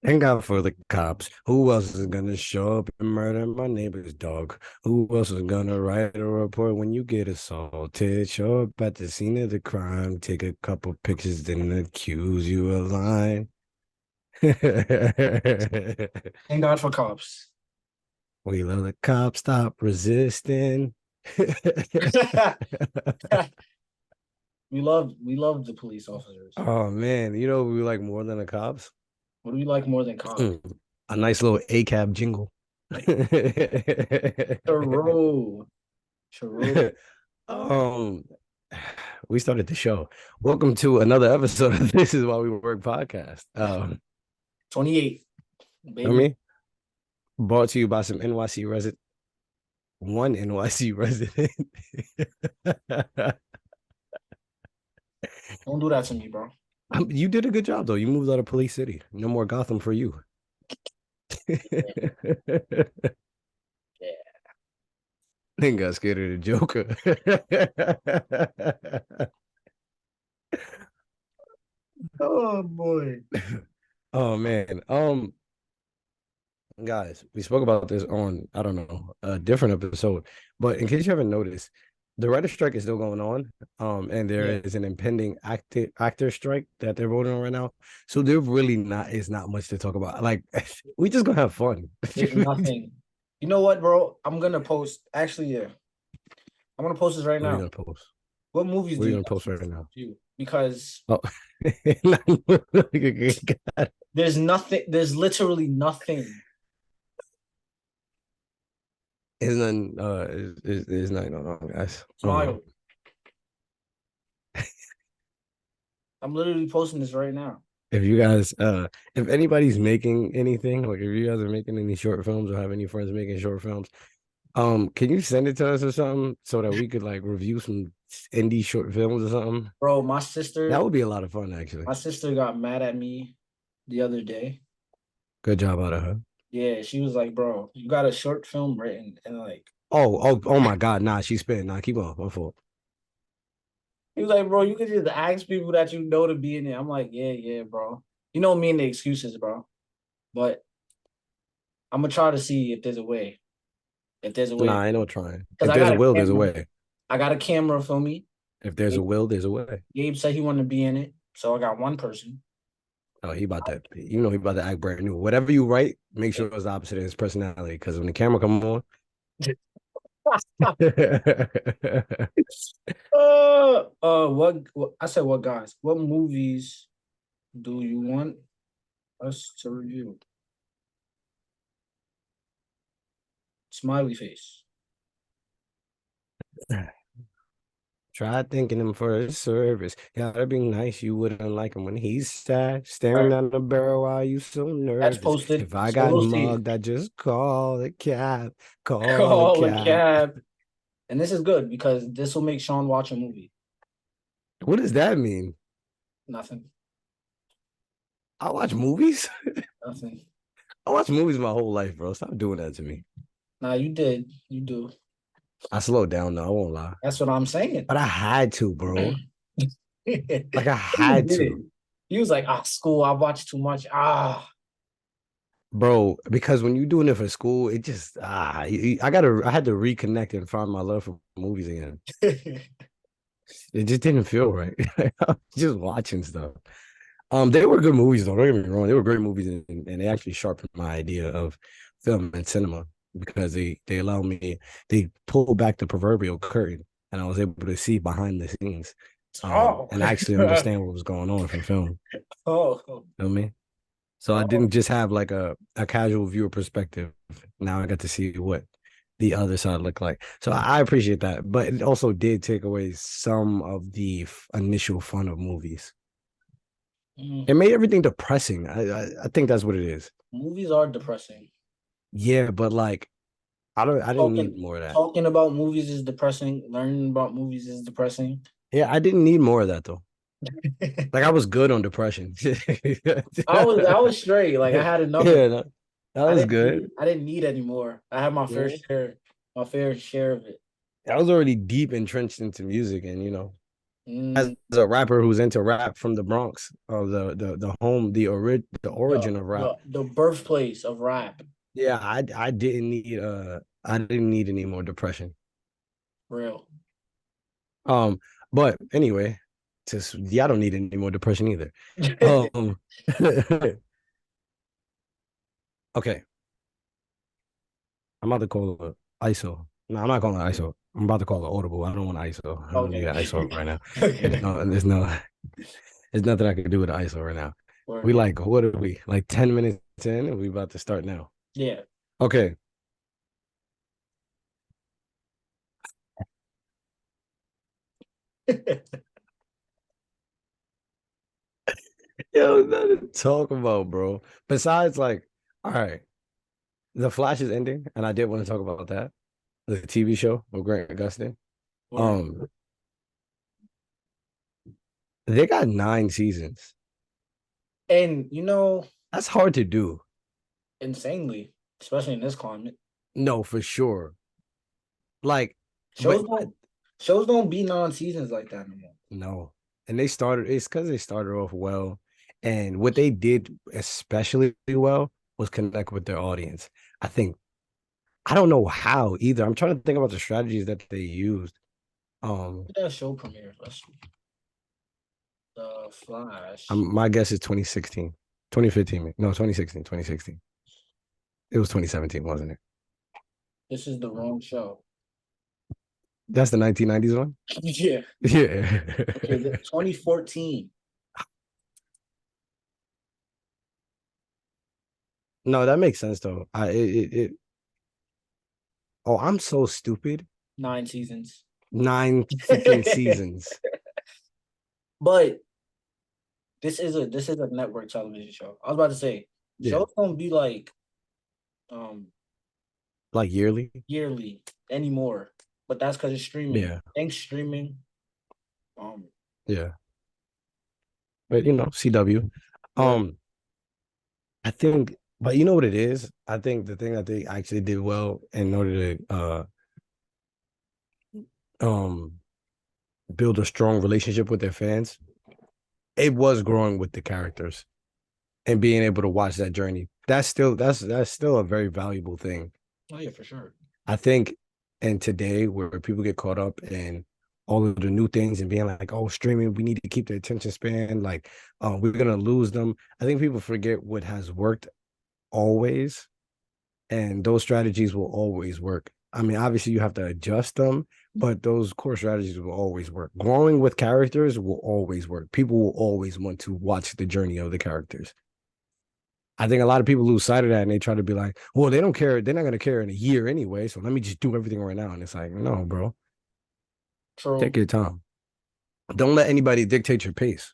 Thank God for the cops. Who else is gonna show up and murder my neighbor's dog? Who else is gonna write a report when you get assaulted? Show up at the scene of the crime, take a couple pictures, then accuse you of lying. Thank God for cops. We love the cops. Stop resisting. We love the police officers. Oh man, you know we like more than the cops. What do we like more than cops? A nice little ACAB jingle. Charo. Charo. um, we started the show. Welcome to another episode of This Is Why We Work podcast. 28, I baby. mean, brought to you by some NYC resident, one NYC resident. Don't do that to me, bro. You did a good job though. You moved out of Police City. No more Gotham for you. Yeah. Then got scared of the Joker. Oh boy. Oh man. Guys, we spoke about this on, I don't know, a different episode. But in case you haven't noticed, the writer strike is still going on. And there Yeah. is an impending actor strike that they're voting on right now. So there really not is not much to talk about. Like we just gonna have fun. There's nothing. You know what, bro? I'm gonna post. Actually, yeah. I'm gonna post this right What are you now. gonna post? What movies What do are you you gonna guys post right now? do? Because Oh, there's nothing. There's literally nothing. It's nothing. It's nothing going on, guys. Smile. I'm literally posting this right now. If you guys, if anybody's making anything, like if you guys are making any short films or have any friends making short films, can you send it to us or something so that we could like review some indie short films or something? Bro, That would be a lot of fun, actually. my sister got mad at me the other day. Good job out of her. Yeah, she was like, "Bro, you got a short film written," and like, Oh my God! Nah, she's spitting. Nah, keep on. My fault. he was like, "Bro, you can just ask people that you know to be in it." I'm like, "Yeah, yeah, bro. You know me and the excuses, bro. But I'm gonna try to see if there's a way. If there's a way, Nah, I know trying. because If I there's got a a will, there's a camera. way. I got a camera for me. If there's a Gabe, will, there's a way. Gabe said he wanted to be in it, so I got one person. Oh, he about that. You know, he about to act brand new. Whatever you write, make sure it's opposite of his personality. Because when the camera come on, What I said? What guys? What movies do you want us to review? Smiley face. try thanking him for his service. Gotta be nice. You wouldn't like him when he's sad, All staring right, down the barrel while you so that's nervous. posted. If I got Solo C. mugged, I just call the cab. Call the Call a cab. cab. And this is good because this will make Sean watch a movie. What does that mean? Nothing. I watch movies. Nothing. I watch movies my whole life, bro. Stop doing that to me. Nah, you did. You do. I slowed down though. I won't lie, That's what I'm saying. but I had to, bro. You Like I had did it. to. He was like, school, I watched too much. Bro, because when you're doing it for school, it just I had to reconnect and find my love for movies again. It just didn't feel right. Just watching stuff. They were good movies though. Don't get me wrong. They were great movies, and they actually sharpened my idea of film and cinema because they allow me they pull back the proverbial curtain, and I was able to see behind the scenes, Oh. and actually understand what was going on from film. Oh. You know what I mean? So I Oh. didn't just have like a casual viewer perspective. Now I got to see what the other side looked like. So I appreciate that. But it also did take away some of the initial fun of movies. Mm. It made everything depressing. I think that's what it is. Movies are depressing. Yeah, but like I didn't need Talking more of that. talking about movies is depressing. Learning about movies is depressing. Yeah, I didn't need more of that though. Like I was good on depression. I was straight. Like I Yeah, had enough of it. that, that was good. I didn't need any more. I had my fair share of it. I was already deep entrenched into music, and you know, Mm, as a rapper who's into rap from the Bronx, or the home, the the origin of rap. the birthplace of rap. Yeah, I didn't need any more depression. Real. Um, but anyway, just yeah, I don't need any more depression either. Um, okay, I'm about to call it ISO. No, I'm not calling it ISO. I'm about to call it Audible. I don't want ISO. I don't need Okay. an ISO right now. There's Okay. no, there's no, there's nothing I can do with ISO right now. We Word. like, what are we? Like 10 minutes in, and we about to start now. Yeah. Okay. Yo, nothing to talk about, bro. Besides, like, all right, The Flash is ending, and I did want to talk about that. The TV show with Grant Gustin. Word. Um, they got 9 seasons. And That's hard to do. insanely, especially in this climate, No, for sure. Like, but shows don't shows don't be non-seasons like that no more. no. And it's because they started off well. And what they did especially well was connect with their audience. I think, I don't know how either. I'm trying to think about the strategies that they used. Um, That show premieres. Let's see. The Flash. my guess is 2016, 2015. No, 2016, 2016. It was 2017, wasn't it? This is the wrong show. That's the 1990s one? Yeah. Yeah. Okay, 2014. No, that makes sense though. Oh, I'm so stupid. 9 seasons. 9 freaking seasons. But this is a network television show. I was about to say Yeah. shows don't be like um Like yearly. yearly anymore. But that's because it's streaming. Yeah. Thanks streaming. Um Yeah. But CW. where Um, I think, but you know what it is? I think the thing that they actually did well in order to um build a strong relationship with their fans, it was growing with the characters and being able to watch that journey. That's still a very valuable thing. oh yeah, for sure. I think in today where people get caught up in all of the new things and being like, oh, streaming, we need to keep their attention span, like we're gonna lose them. I think people forget what has worked always, and those strategies will always work. I mean, obviously you have to adjust them, but those core strategies will always work. Growing with characters will always work. People will always want to watch the journey of the characters. I think a lot of people lose sight of that and they try to be like, well, they don't care. They're not going to care in a year anyway. So let me just do everything right now. And it's like, no, bro, True. take your time. Don't let anybody dictate your pace.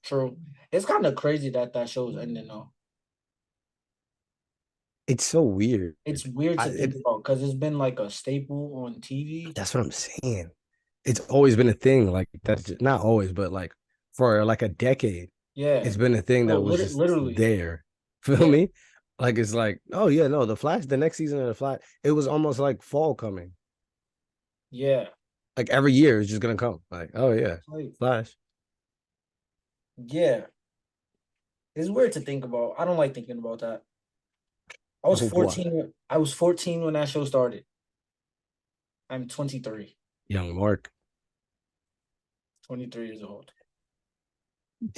True. It's kind of crazy that show's ending though. It's so weird. It's weird I, to think it, about because it's been like a staple on TV. that's what I'm saying. It's always been a thing like that's not always, but like for like a decade, Yeah. it's been a thing No, that was just literally. there. Feel Yeah. me? Like it's like, oh yeah, no, the Flash, the next season of the Flash, it was almost like fall coming. Yeah. Like every year it's just gonna come. Like, oh yeah, Like, Flash. yeah. It's weird to think about. I don't like thinking about that. I was What? 14. I was 14 when that show started. I'm 23. Young Mark. 23 years old.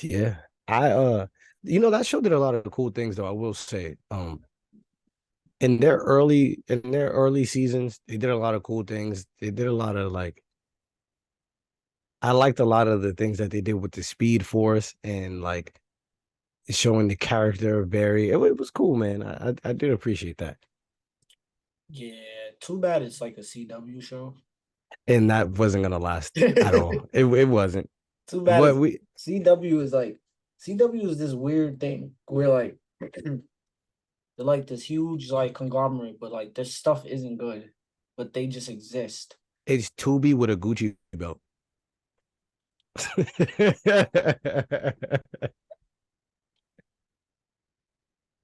Yeah. That show did a lot of cool things though, I will say. In their early seasons, they did a lot of cool things. They did a lot of like I liked a lot of the things that they did with the Speed Force and like showing the character of Barry. It was cool, man. I did appreciate that. Yeah. Too bad it's like a CW show. And that wasn't gonna last at all. It wasn't. Too bad But it's CW is like CW is this weird thing where like they're like this huge like conglomerate, but like their stuff isn't good, but they just exist. it's Tubi with a Gucci belt.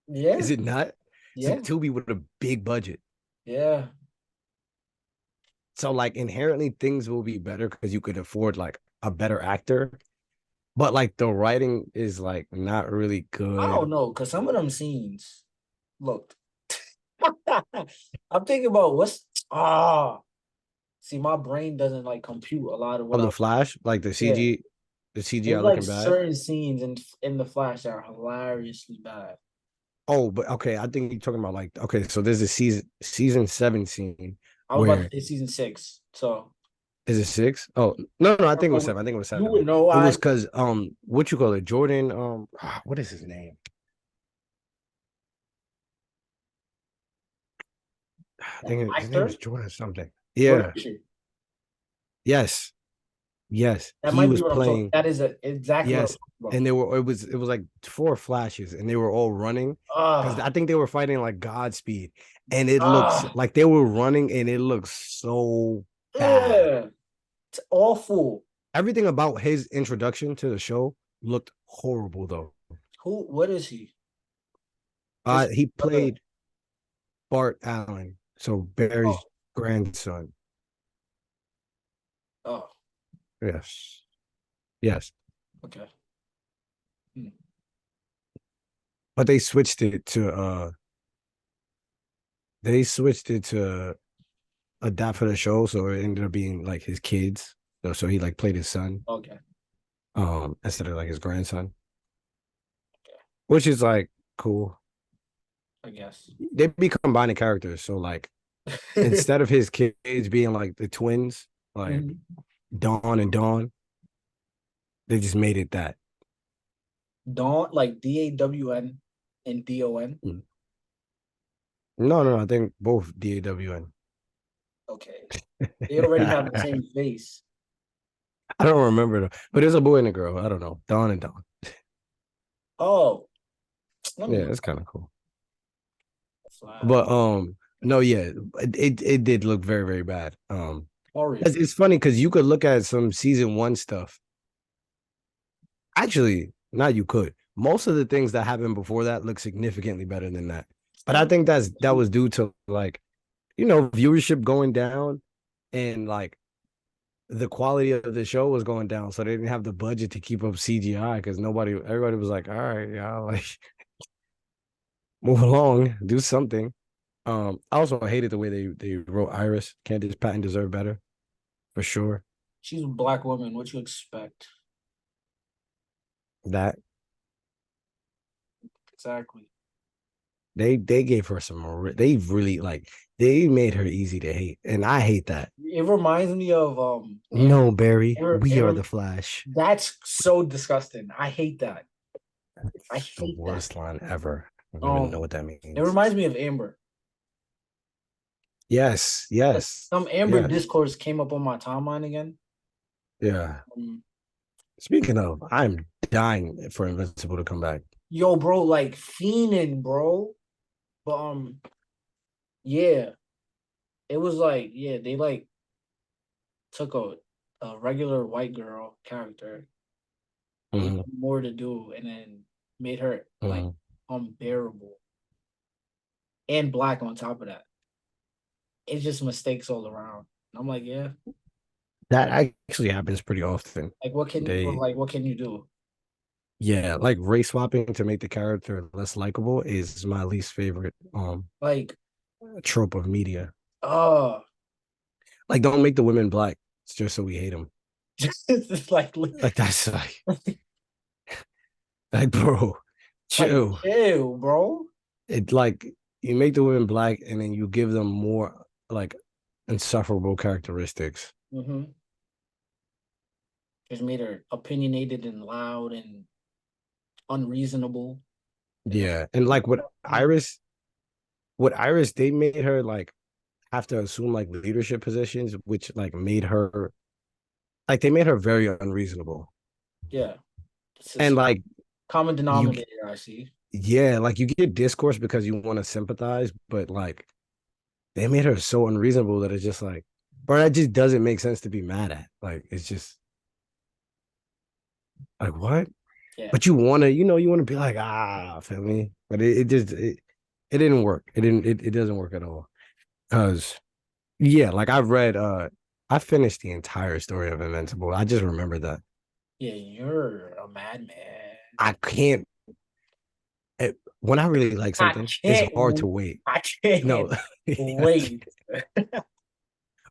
Yeah, Is it not? It's a yeah, Tubi with a big budget. yeah. So like inherently things will be better because you could afford like a better actor, but like the writing is like not really I don't good. know, because some of them scenes looked. I'm thinking about what's see, my brain doesn't like compute a lot of what From I the Flash, like yeah. the CGI There's like looking bad. certain scenes in the Flash that are hilariously bad. Oh, but okay, I think you're talking about like okay, so there's a season 7 scene I was about to where say season 6. So is it 6? Oh no, no, I I don't think it know was 7. I think it was you 7. would know It I was because what you call it, Jordan what is his name? I that think his name is actor. Jordan something. Jordan Yeah. Fisher. Yes. Yes. That He might be was what I'm talking. playing. That is exactly what I'm Yes. talking about. And it was like 4 flashes and they were all running because I Ah, think they were fighting like Godspeed. And it looks ah, like they were running and it looks so bad. yeah. It's awful. Everything about his introduction to the show looked horrible though. Who? What is he? Just He another. played Bart Allen, so Oh, Barry's grandson. oh. Yes. Yes. Okay. Hmm. But they switched it to adapt for the show, so it ended up being like his kids. So he like played his son, Okay. instead of like his grandson, which is like cool. I guess. They be combining characters, so like instead of his kids being like the twins, like Mhm. Dawn and Dawn, they just made it that. Dawn, like DAWN and DON. Mm. No, no, no, I think both DAWN. Okay. They already have the same face. I don't remember though, but there's a boy and a girl. I don't know, Dawn and Dawn. Oh, let me Yeah, look it's kind of cool. at Flash. But no, yeah, it did look very very bad. Sorry. It's funny because you could look at some season 1 stuff. Actually, not you could. Most of the things that happened before that look significantly better than that. But I think that was due to like viewership going down and like the quality of the show was going down, so they didn't have the budget to keep up CGI because everybody was like, all right, yeah, like move along, do something. I also hated the way they wrote Iris. Candace Patton deserved better for sure. She's a black woman. What you expect? That Exactly. they gave her they really like they made her easy to hate, and I hate that. It reminds me of No, Barry, Amber, we are Amber. the Flash. That's so disgusting. I hate that. I It's the hate that. worst line ever. I don't even know what that It means. reminds me of Amber. Yes, Like, yes, some Amber yes, discourse came up on my timeline again. yeah. Um, Speaking of, I'm dying for Invincible to come back. Yo, bro, like fiending, bro. But yeah, it was like they like took a regular white girl character, gave Mhm, her more to do, and then made her like mhm. unbearable and black on top of that. It's just mistakes all around. I'm like, yeah, That actually happens pretty often. like They, what can you do? yeah, like race swapping to make the character less likable is my least favorite Like, trope of media. uh, Like, don't make the women black. It's just so we hate them. it's like Like that's like bro, chill. chill, bro. It like you make the women black and then you give them more like insufferable characteristics. Mm-hmm. Just made her opinionated and loud and unreasonable. And Yeah, and like with Iris, they made her like have to assume like leadership positions, which like made her like they made her very unreasonable. yeah, it's And just like common you, denominator. I see. yeah, like you get discourse because you want to sympathize, but like they made her so unreasonable that it's just like, bro, that just doesn't make sense to be mad at. Like it's just like what? Yeah, But you want to be like, feel me? But it didn't work. It doesn't work at all. Cause yeah, like I've read I finished the entire story of Invincible. I just remember that. Yeah, you're a madman. I can't. When I really like I something, it's can't. hard to wait. I can't No, wait.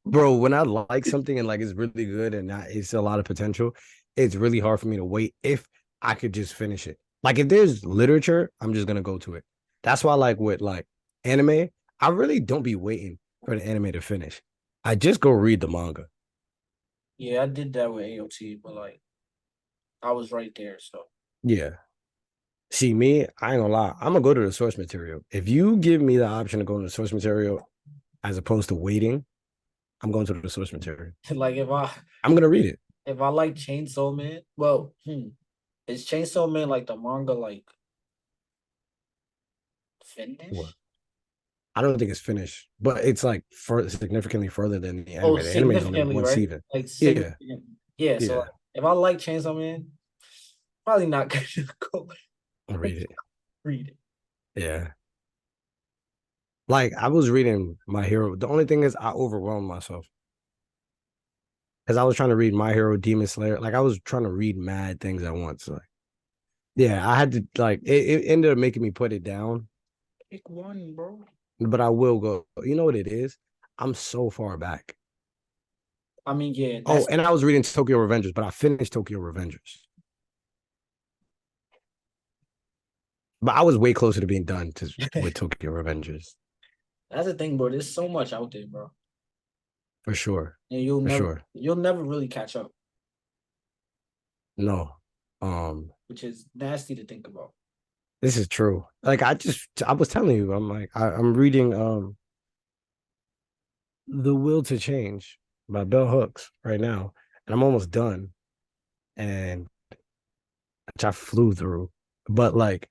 bro. When I like something and like it's really good and it's a lot of potential, it's really hard for me to wait if I could just finish it. Like if there's literature, I'm just gonna go to it. That's why, like with like anime, I really don't be waiting for the anime to finish. I just go read the manga. Yeah, I did that with AOT, but like I was right there. So Yeah. See me, I ain't gonna lie. I'm gonna go to the source material. If you give me the option to go to the source material as opposed to waiting, I'm going to the source material. like I'm gonna read it. if I like Chainsaw Man, well, is Chainsaw Man like the manga like What? finished? I don't think it's finished, but it's like significantly further than the anime. Oh, The anime is only significantly, one right? season. Like Yeah, significant. Yeah, so yeah. like, if I like Chainsaw Man, probably not gonna go I'll read it. read it. Yeah. Like I was reading My Hero. The only thing is I overwhelmed myself because I was trying to read My Hero, Demon Slayer. Like I was trying to read mad things at once. Like yeah, I had to like it ended up making me put it down, Pick one, bro. but I will go. You know what it is? I'm so far back. I mean, yeah, Oh, that's and I was reading Tokyo Revengers, but I finished Tokyo Revengers. But I was way closer to being done with Tokyo Revengers that's the thing, bro. There's so much out there, bro. for sure. And For sure. you'll never really catch up, No. which is nasty to think about. This is true. Like I was telling you, I'm like I'm reading The Will to Change by Bell Hooks right now, and I'm almost done. And which I flew through. But like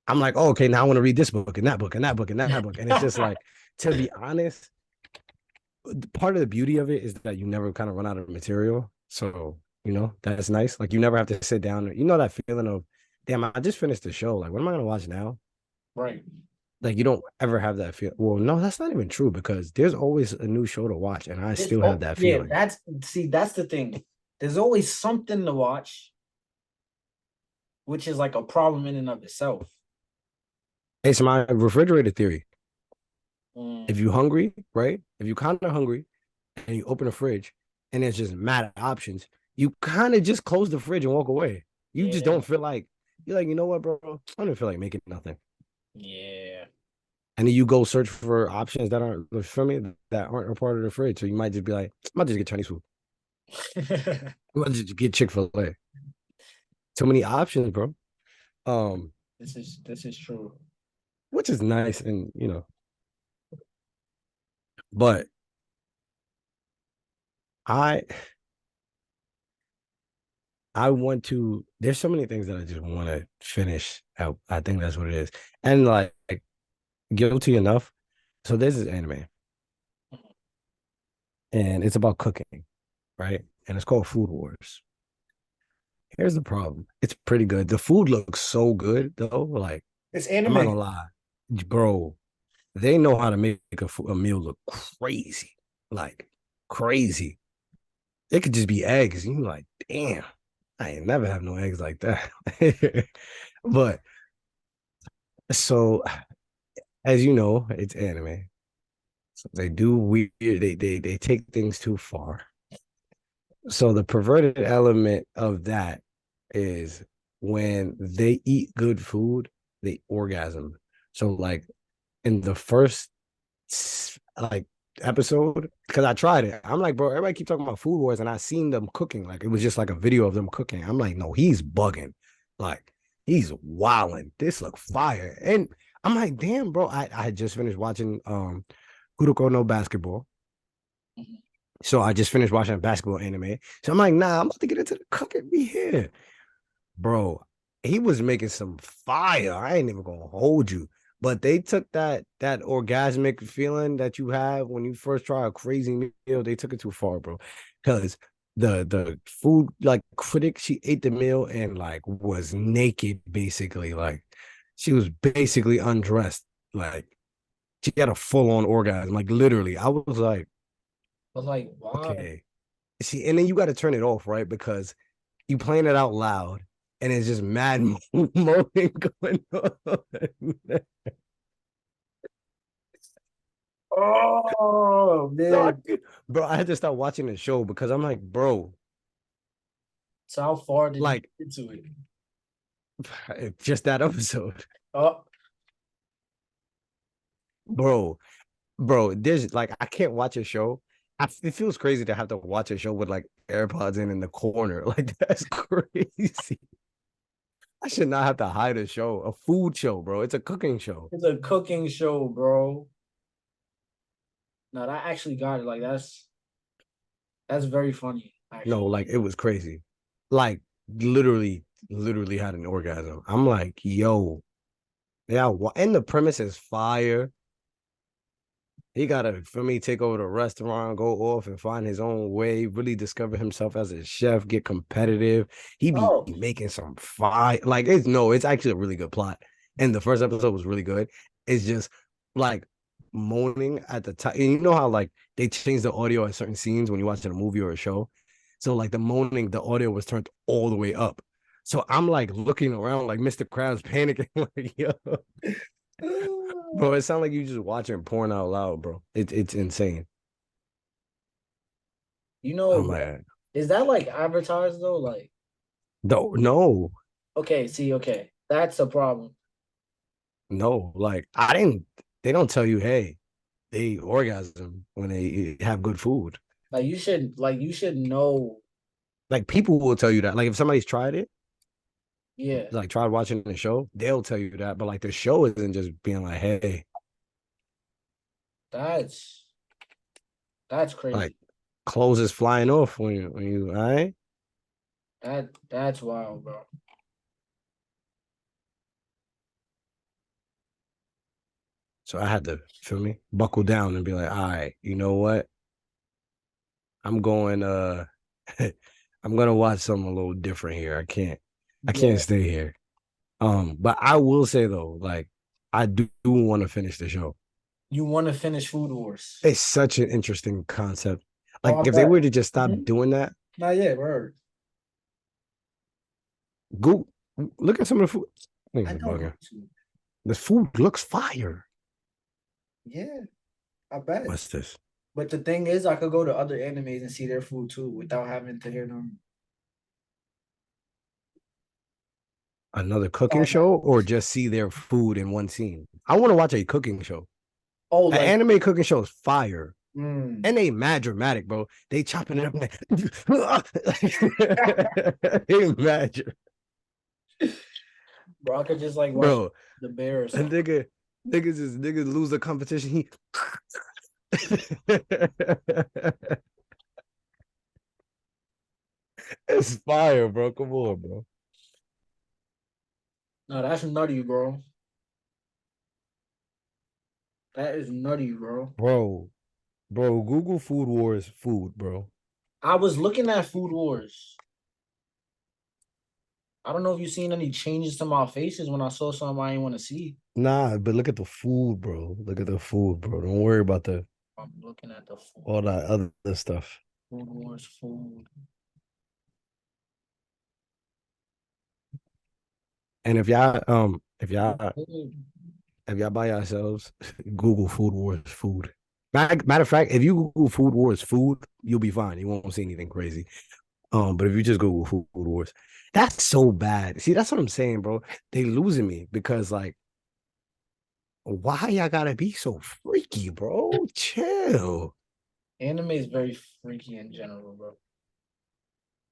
I'm like, oh, okay, now I want to read this book and that book and that book and that book. And it's just like, to be honest, part of the beauty of it is that you never kind of run out of material. So, that's nice. Like you never have to sit down. You know that feeling of, damn, I just finished the show. Like, what am I gonna watch now? Right. Like you don't ever have that feel. Well, no, that's not even true because there's always a new show to watch, and I still have that Yeah, feeling. that's the thing. There's always something to watch, which is like a problem in and of itself. It's my refrigerator theory. If Mm, you're hungry, right? If you're kind of hungry and you open a fridge and there's just mad options, you kind of just close the fridge and walk away. You just yeah, don't feel like you're like, you know what, bro? I don't feel like making nothing. yeah. And then you go search for options that aren't for me that aren't a part of the fridge. So you might just be like, I might just get Chinese food. I might just get Chick-fil-A. Too many options, bro. Um, This is true. which is nice and but I I want to. There's so many things that I just want to finish out. I think that's what it is. And like guilty enough. So this is anime, and it's about cooking, right? And it's called Food Wars. Here's the problem: it's pretty good. The food looks so good though. Like It's I'm not anime. gonna lie, bro. They know how to make a meal look crazy, like crazy. It could just be eggs. You like, damn, I ain't never have no eggs like that. But so as you know, it's anime. So they do weird. They take things too far. So the perverted element of that is when they eat good food, they orgasm. So like in the first like episode, because I tried it, I'm like, bro, everybody keep talking about Food Wars, and I seen them cooking. Like it was just like a video of them cooking. I'm like, no, he's bugging. Like he's wilding. This look fire. And I'm like, damn, bro. I had just finished watching Kuroko no Basketball. Mhm. So I just finished watching a basketball anime. So I'm like, nah, I'm about to get into the cooking. Be here. Bro, he was making some fire. I ain't even gonna hold you. But they took that orgasmic feeling that you have when you first try a crazy meal, they took it too far, bro. Because the food like critic, she ate the meal and like was naked, basically. Like she was basically undressed. Like she had a full-on orgasm. Like literally. I was like, But like, why? Okay. See, and then you got to turn it off, right? Because you playing it out loud and it's just mad moaning going on. Oh So man. bro, I had to start watching the show because I'm like, bro, So how far did you like get into it? just that episode, Oh, bro, bro. There's like I can't watch a show. It feels crazy to have to watch a show with like AirPods in the corner. Like that's crazy. I should not have to hide a food show, bro. It's a cooking show. it's a cooking show, bro. No, that actually got it. Like that's very funny, No, actually. like it was crazy. Like literally had an orgasm. I'm like, yo, yeah, and the premise is fire. He gotta, for me, take over the restaurant, go off and find his own way, really discover himself as a chef, get competitive. He be Oh, making some fire. Like it's no, it's actually a really good plot. And the first episode was really good. It's just like moaning at the time. And you know how like they change the audio at certain scenes when you're watching a movie or a show. So like the moaning, the audio was turned all the way up. So I'm like looking around like Mr. Krabs panicking, like, yo. Bro, it sounds like you just watching porn out loud, bro. It's insane. you I'm know, like, is that like advertised though? Like, no, okay, see, okay, that's a problem. no. Like I didn't. They don't tell you, hey, they orgasm when they have good food. Like you should know. Like people will tell you that. Like if somebody's tried it, Yeah, like tried watching the show, they'll tell you that. But like the show isn't just being like, hey, that's that's like crazy. clothes is flying off when you, all right. That's wild, bro. So I had to feel me buckle down and be like, all right, you know what? I'm going I'm gonna watch something a little different here. I Yeah, can't stay here. But I will say though, like I do want to finish the show. you want to finish Food Wars? It's such an interesting concept. Oh, Like I if they bet. were to just stop Mhm. doing that, Not yet, word. go look at some of the food. I Niggas are don't bugging. want to. The food looks fire. Yeah, I bet. What's this? But the thing is, I could go to other animes and see their food too without having to hear them. Another cooking Oh, show or just see their food in one scene? I want to watch a cooking show. oh, An like, anime cooking show is fire. mm. And they mad dramatic, bro. They chopping it up. They mad, Bro, I could just like watch bro. the bear or A something. niggas lose the competition. He it's fire, bro. Come on, bro. No, that's nutty, bro. That is nutty, bro. Bro, Google Food Wars food, bro. I was looking at Food Wars. I don't know if you've seen any changes to my faces when I saw something I didn't want to see. Nah, but look at the food, bro. Look at the food, bro. Don't worry about the I'm looking at the all that other stuff. Food Wars food. And if y'all by yourselves, Google Food Wars food. Matter of fact, if you Google Food Wars food, you'll be fine. You won't see anything crazy. But if you just Google Food Wars, that's so bad. See, that's what I'm saying, bro. They losing me because like, why y'all gotta be so freaky, bro? Chill. Anime is very freaky in general, bro.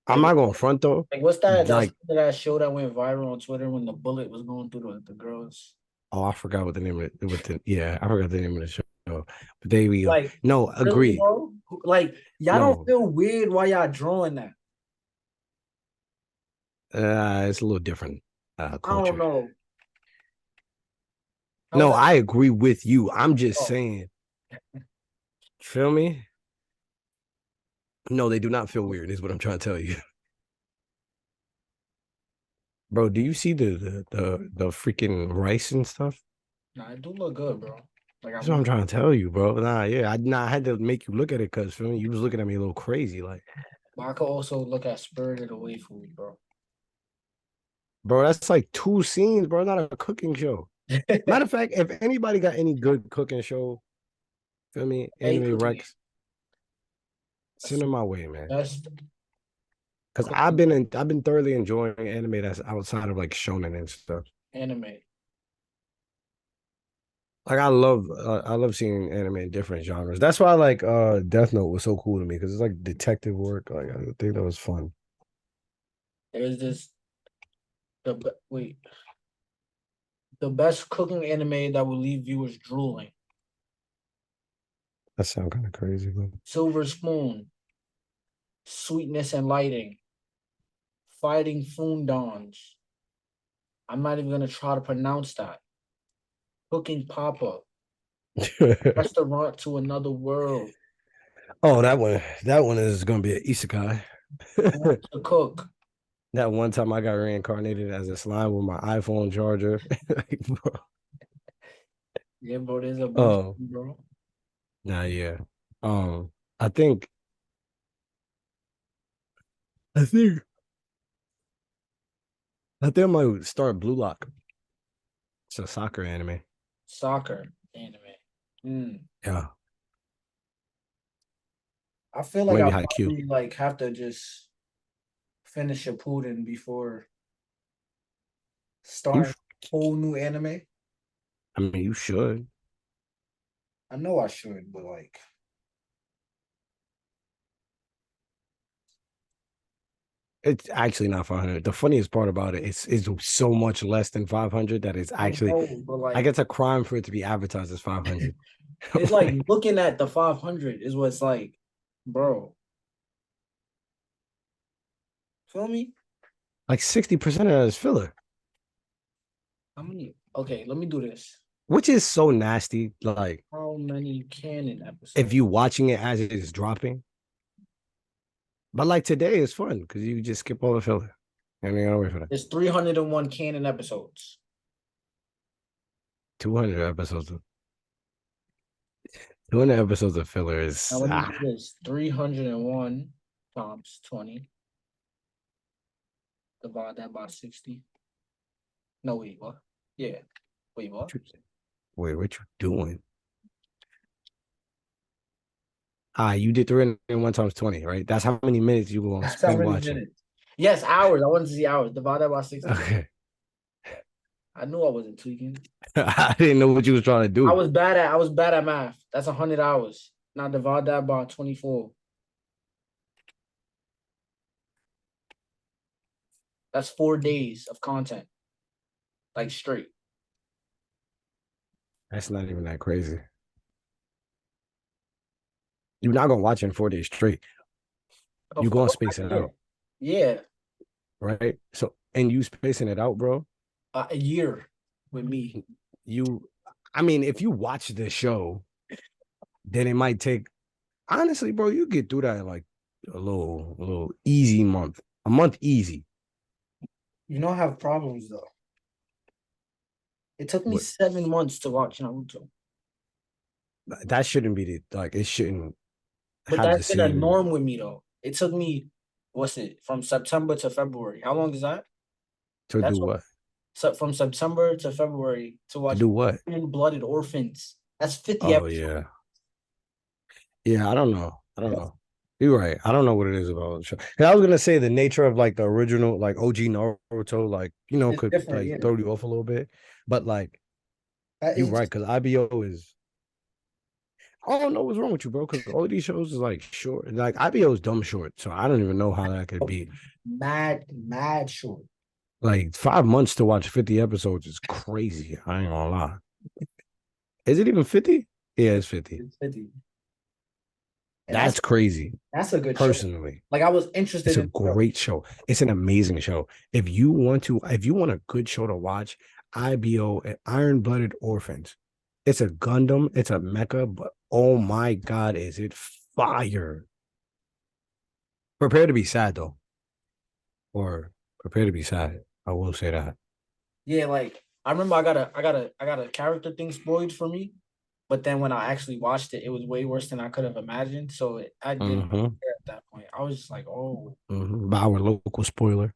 I'm Like, not gonna front though. like what's that? That's Like, that show that went viral on Twitter when the bullet was going through the girls. oh, I forgot what the name of it. Yeah, I forgot the name of the show. But there we go. Like, No, really, agree. bro? Like, y'all don't No, feel weird while y'all drawing that. it's a little different I don't culture. know. How's No, that? I agree with you. I'm just Oh, saying, feel me? No, they do not feel weird, is what I'm trying to tell you. Bro, do you see the freaking rice and stuff? nah, it do look good, bro. Like I That's what I'm want trying to tell you, bro. Nah, yeah, I had to make you look at it because for me, you was looking at me a little crazy, like, but I could also look at Spirited Away food, bro. bro. That's like two scenes, bro. Not a cooking show. Matter of fact, if anybody got any good cooking show, feel me, Hey, anime cooking Rex, send them my way, man. best Because cooking I've been thoroughly enjoying anime that's outside of like shonen and stuff. anime. Like I love seeing anime in different genres. That's why like Death Note was so cool to me because it's like detective work. Like I think that was fun. There's this wait, the best cooking anime that will leave viewers drooling. That sounds kind of crazy, but Silver Spoon, Sweetness and Lighting, Fighting Fundons. I'm not even gonna try to pronounce that. Cooking Papa, Restaurant to Another World, oh, that one is gonna be an isekai. Born to Cook. That one time I got reincarnated as a slime with my iPhone charger. Like, bro. Yeah, bro, there's a bunch of Oh, them, bro. nah, yeah. Um, I think I think I think I might start Blue Lock. It's a soccer anime. Soccer anime. Mm. Yeah, I feel like maybe I Haikyuu. probably like have to just finish a Shippuden before You, starting a whole new anime. I mean, you should. I know I should, but like It's actually not 500. The funniest part about it is it's so much less than 500 that it's I actually know, but like like it's a crime for it to be advertised as 500. it's like looking at the 500 is what's like, bro. Feel me? Like 60% of that is filler, How many? Okay, let me do this. which is so nasty. Like How many canon if episodes? you watching it as it is dropping, but like today is fun because you just skip all the filler and you gotta wait for that. There's 301 canon episodes. 200 episodes. 200 episodes of filler Now is let me do this. 301 times 20. Divide that by 60. No, wait, what? Yeah. Wait, what? wait, what you doing? You did 301 times 20, right? That's how many minutes you gonna That's how spend many watching. minutes. Yes, hours. I wanted to see hours. Divide that by 60. Okay. I knew I wasn't tweaking. I didn't know what you was trying to I do. was bad at I was bad at math. That's 100 hours. Now divide that by 24. That's 4 days of content. Like straight. That's not even that crazy. You're not gonna watch it in 4 days straight. You're Of gonna course. space it Yeah. out, Yeah. right? So and you spacing it out, bro. A year with me. You I mean, if you watch the show, then it might take honestly, bro, you get through that in like a little easy month. A month easy. You don't have problems though. It took me But 7 months to watch Naruto. that shouldn't be the like it shouldn't But have the that's been a same norm with me though. It took me, what's it, from September to February. How long is that? to do That's what? so from September to February to To watch do what? Blooded Orphans. That's 50 Oh episodes. yeah. Yeah, I don't know. I don't know. You're right. I don't know what it is about the show. And I was gonna say the nature of like the original, like OG Naruto, like It's could different, like yeah. throw you off a little bit. But like you're It's right, just because IBO is I don't know what's wrong with you, bro. Because all of these shows is like short. Like IBO is dumb short, so I don't even know how that could be. mad short. Like 5 months to watch 50 episodes is crazy. I ain't gonna lie. Is it even 50? Yeah, it's 50. It's 50. And That's crazy. that's a good show. Personally, Like I was it's interested a in the show. great show. It's an amazing show. If you want a good show to watch, IBO and Iron Blooded Orphans. It's a Gundam, it's a mecha, but oh my god, is it fire? Prepare to be sad though, or prepare to be sad. I will say that. Yeah, like I remember I got a character thing spoiled for me. But then when I actually watched it, it was way worse than I could have imagined. So I didn't really Mm-hmm. care at that point. I was just like, oh, Mm-hmm. By our local spoiler.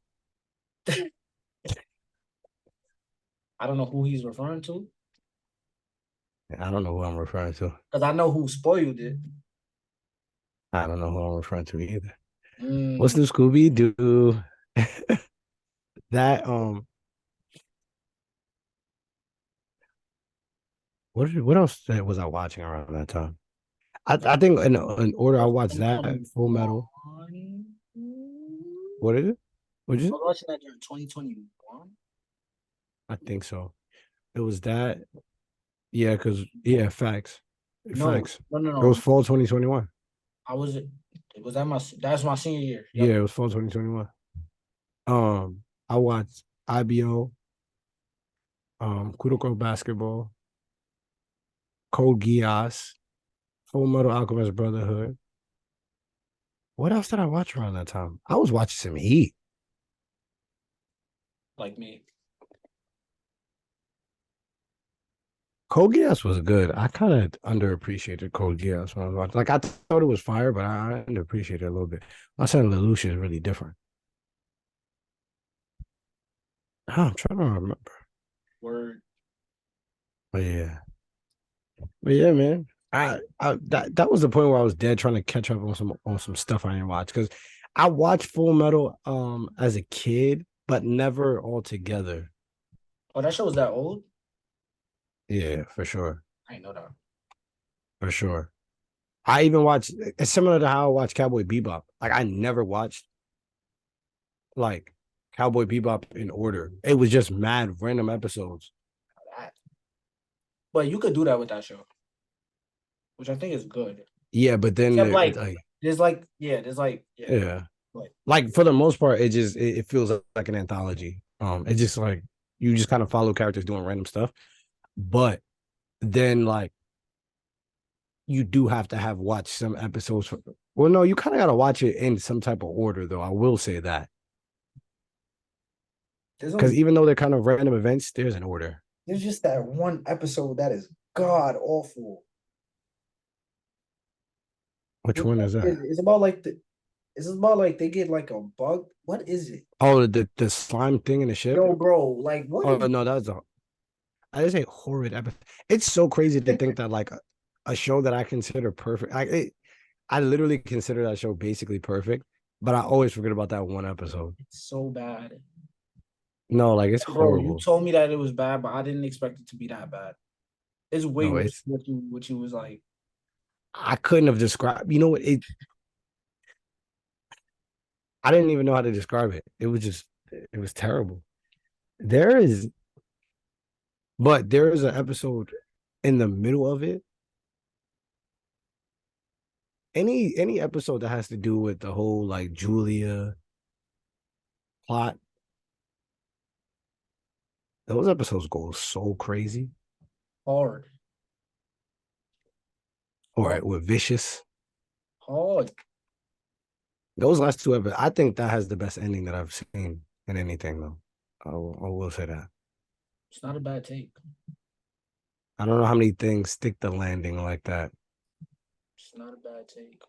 I don't know who he's referring to I don't know who I'm referring to. because I know who spoiled it. I don't know who I'm referring to either. What's Mm, new Scooby Doo? That what else was I watching around that time? I think in order I was watched that Full Metal. 2021. What is it? What is I it? was watching that during 2021. I think so. It was that. Yeah, because yeah, facts. No, Facts. no, no, It was no. fall 2021. I was it was that my that's my senior year. Yep. Yeah, it was fall 2021. I watched IBO, Kuroko Basketball, Code Geass, Full Metal Alchemist Brotherhood. What else did I watch around that time? I was watching some Heat. Like me. Code Geass was good. I kind of underappreciated Code Geass when I was watching. Like I thought it was fire, but I underappreciated it a little bit. My son Lelouch is really different. I'm trying to remember. Word. But yeah. But yeah, man. That was the point where I was dead trying to catch up on some stuff I didn't watch. Because I watched Full Metal as a kid, but never all together. Oh, that show was that old? Yeah, for sure. I didn't know that. For sure. I even watched it's similar to how I watched Cowboy Bebop. Like I never watched like Cowboy Bebop in order. It was just mad random episodes. That. But you could do that with that show, which I think is good. Yeah, but then Except there's yeah, yeah. like Like for the most part, it feels like an anthology. It just like you just kind of follow characters doing random stuff. But then like you do have to have watched some episodes. Well, no, you kind of got to watch it in some type of order, though. I will say that there's because only even though they're kind of random events, there's an order. there's just that one episode that is god awful. Which one is that? It's about like it's about like they get like a bug. What is it? Oh, the slime thing in the ship. Yo, bro, like what Oh is no, that's a I just say horrid episode. It's so crazy to think that like a show that I consider perfect. I literally consider that show basically perfect, but I always forget about that one episode. it's so bad. No, like it's Bro, you horrible. told me that it was bad, but I didn't expect it to be that bad. It's way No, worse it's than what you was like. I couldn't have described. You know what? I didn't even know how to describe it. It was terrible. There is, but there is an episode in the middle of it. Any episode that has to do with the whole like Julia plot, those episodes go so crazy. Hard. All Hard. right, with Vicious. Hard. Those last two episodes, I think that has the best ending that I've seen in anything though. I will say that. It's not a bad take. I don't know how many things stick the landing like that. It's not a bad take.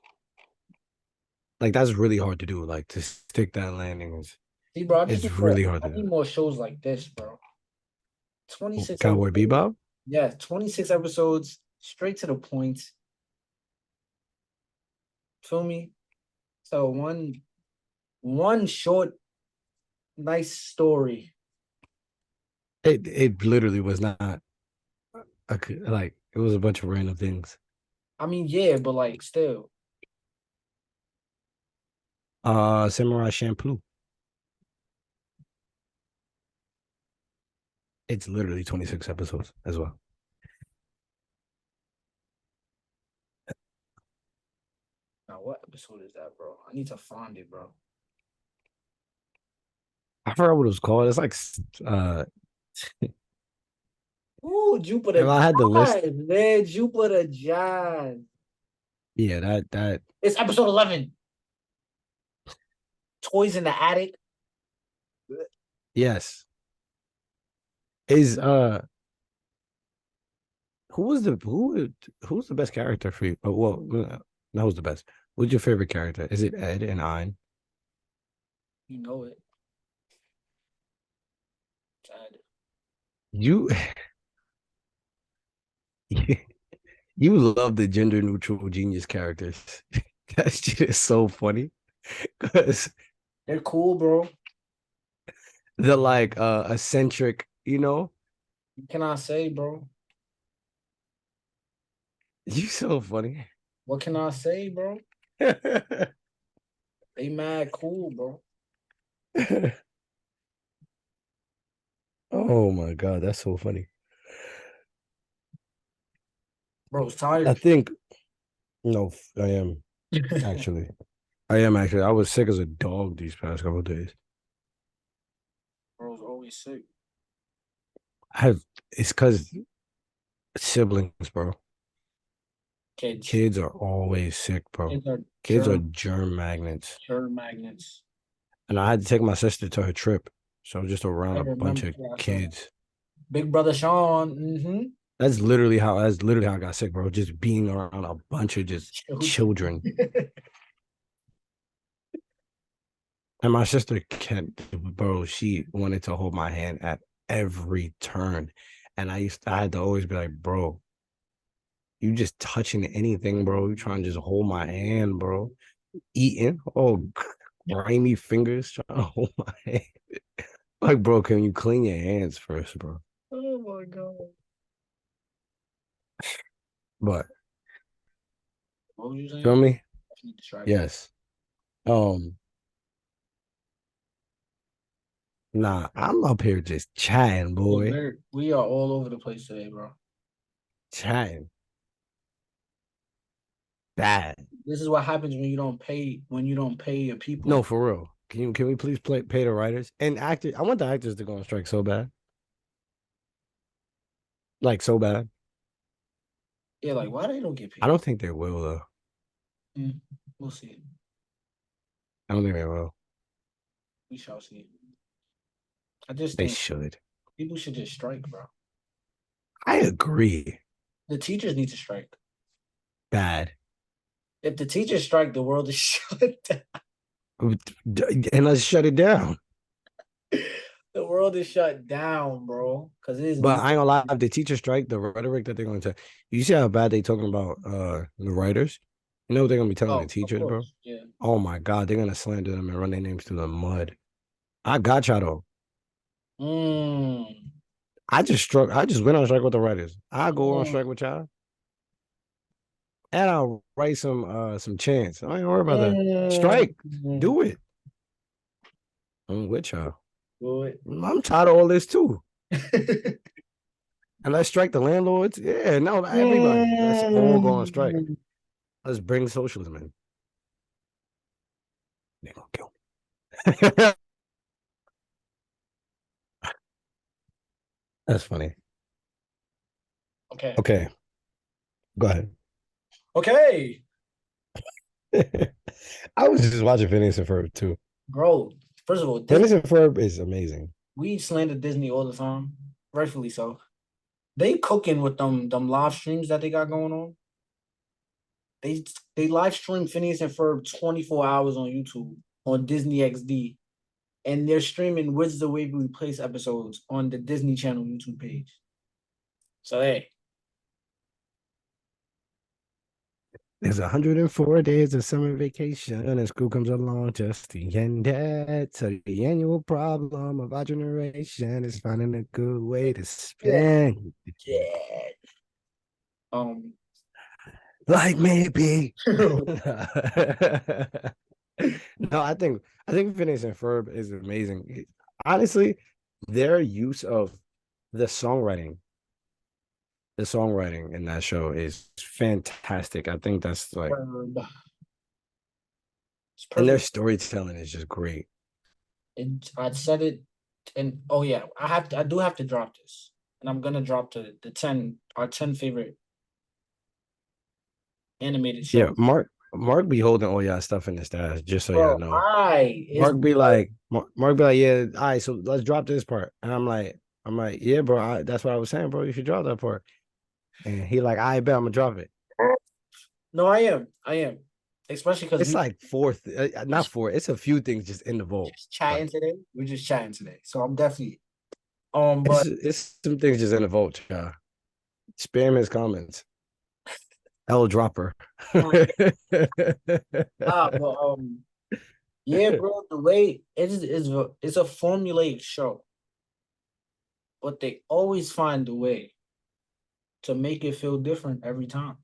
Like that's really hard to do. Like to stick that landing is See, bro, it's really hard I to do. need more shows like this, bro. 26 Cowboy episodes. Bebop. Yeah, 26 episodes, straight to the point. Feel me? So one short, nice story. It literally was not like it was a bunch of random things. I mean, yeah, but like still. Samurai Champloo. It's literally 26 episodes as well. Now, what episode is that, bro? I need to find it, bro. I forgot what it was called. It's like Ooh, if Jupiter I had the list, Jive, man. Jupiter Jive. yeah, that It's episode 11. Toys in the Attic. yes. Is who's the best character for you? Oh, well, no, who's the best? Who's your favorite character? Is it Ed and Ein? You know it. Chad. You you love the gender neutral genius characters. That shit is so funny because They're cool, bro. they're like eccentric, you know. What can I say, bro? You so funny. What can I say, bro? They mad cool, bro. Oh my god, that's so funny. Bro's I tired. think no, I am actually. I am actually. I was sick as a dog these past couple of days. Bro's always sick. I have it's because siblings, bro. Kids. Kids are always sick, bro. Kids are Kids are germ magnets. germ magnets. And I had to take my sister to her trip. So just around I a bunch remember of that. kids. Big brother Sean. Mm-hmm. That's literally how I got sick, bro. Just being around a bunch of just children. And my sister can't, bro. She wanted to hold my hand at every turn. And I had to always be like, bro, you just touching anything, bro. You trying to just hold my hand, bro. Eating, oh, grimy fingers trying to hold my hand. Like, bro, can you clean your hands first, bro? Oh my god. But What was you saying? feel me? Distracted. Yes. Um, nah, I'm up here just chatting, boy. We are all over the place today, bro. Chatting. Bad. This is what happens when you don't pay your people. No, for real. Can we please pay the writers and actors? I want the actors to go on strike so bad. Like so bad. Yeah, like why they don't get I paid? don't think they will though. We'll see. I don't think they will. We shall see. I just They think should. people should just strike, bro. I agree. The teachers need to strike. Bad. If the teachers strike, the world is shut down. And let's shut it down. The world is shut down, bro. Because it is. But I ain't gonna lie, if the teacher strike, the rhetoric that they're gonna take. You see how bad they talking about the writers? You know what they're gonna be telling the teachers, bro? Yeah. Oh my god, they're gonna slander them and run their names through the mud. I got y'all though. I just went on strike with the writers. I'll go on strike with y'all. And I'll write some chants. I ain't worry about that. Strike. Do it. I'm with y'all. Good. I'm tired of all this too. And let's strike the landlords. Yeah, no, everybody. Let's all go on strike. Let's bring socialism in. They're gonna kill me. That's funny. Okay. Okay. Go ahead. Okay. I was just watching Phineas and Ferb too. Bro, first of all, Phineas and Ferb is amazing. We slander Disney all the time, rightfully so. They cooking with them live streams that they got going on. They live stream Phineas and Ferb 24 hours on YouTube on Disney XD, and they're streaming Wizards of Waverly Place episodes on the Disney Channel YouTube page. So hey, There's 104 days of summer vacation, and school comes along just to end it. So the annual problem of our generation is finding a good way to spend. Yeah. Like maybe. No, I think Phineas and Ferb is amazing. Honestly, their use of the songwriting in that show is fantastic. I think that's like, and their storytelling is just great. And I said it, and oh yeah, I do have to drop this, and I'm gonna drop the 10 our 10 favorite animated shows. Yeah, Mark be holding all y'all stuff in the stash, just so y'all know. Mark be like, yeah, all right, so let's drop this part, and I'm like, yeah, bro, that's what I was saying, bro. You should drop that part. And he like, I bet I'm gonna drop it. No, I am. I am. Especially because It's we like fourth, not four. It's a few things just in the vote. just chatting Like today. We're just chatting today. So I'm definitely it's but some things just in the vote, child. Spam his comments. L dropper. but yeah, bro, the way it's a formulaic show, but they always find a way to make it feel different every time.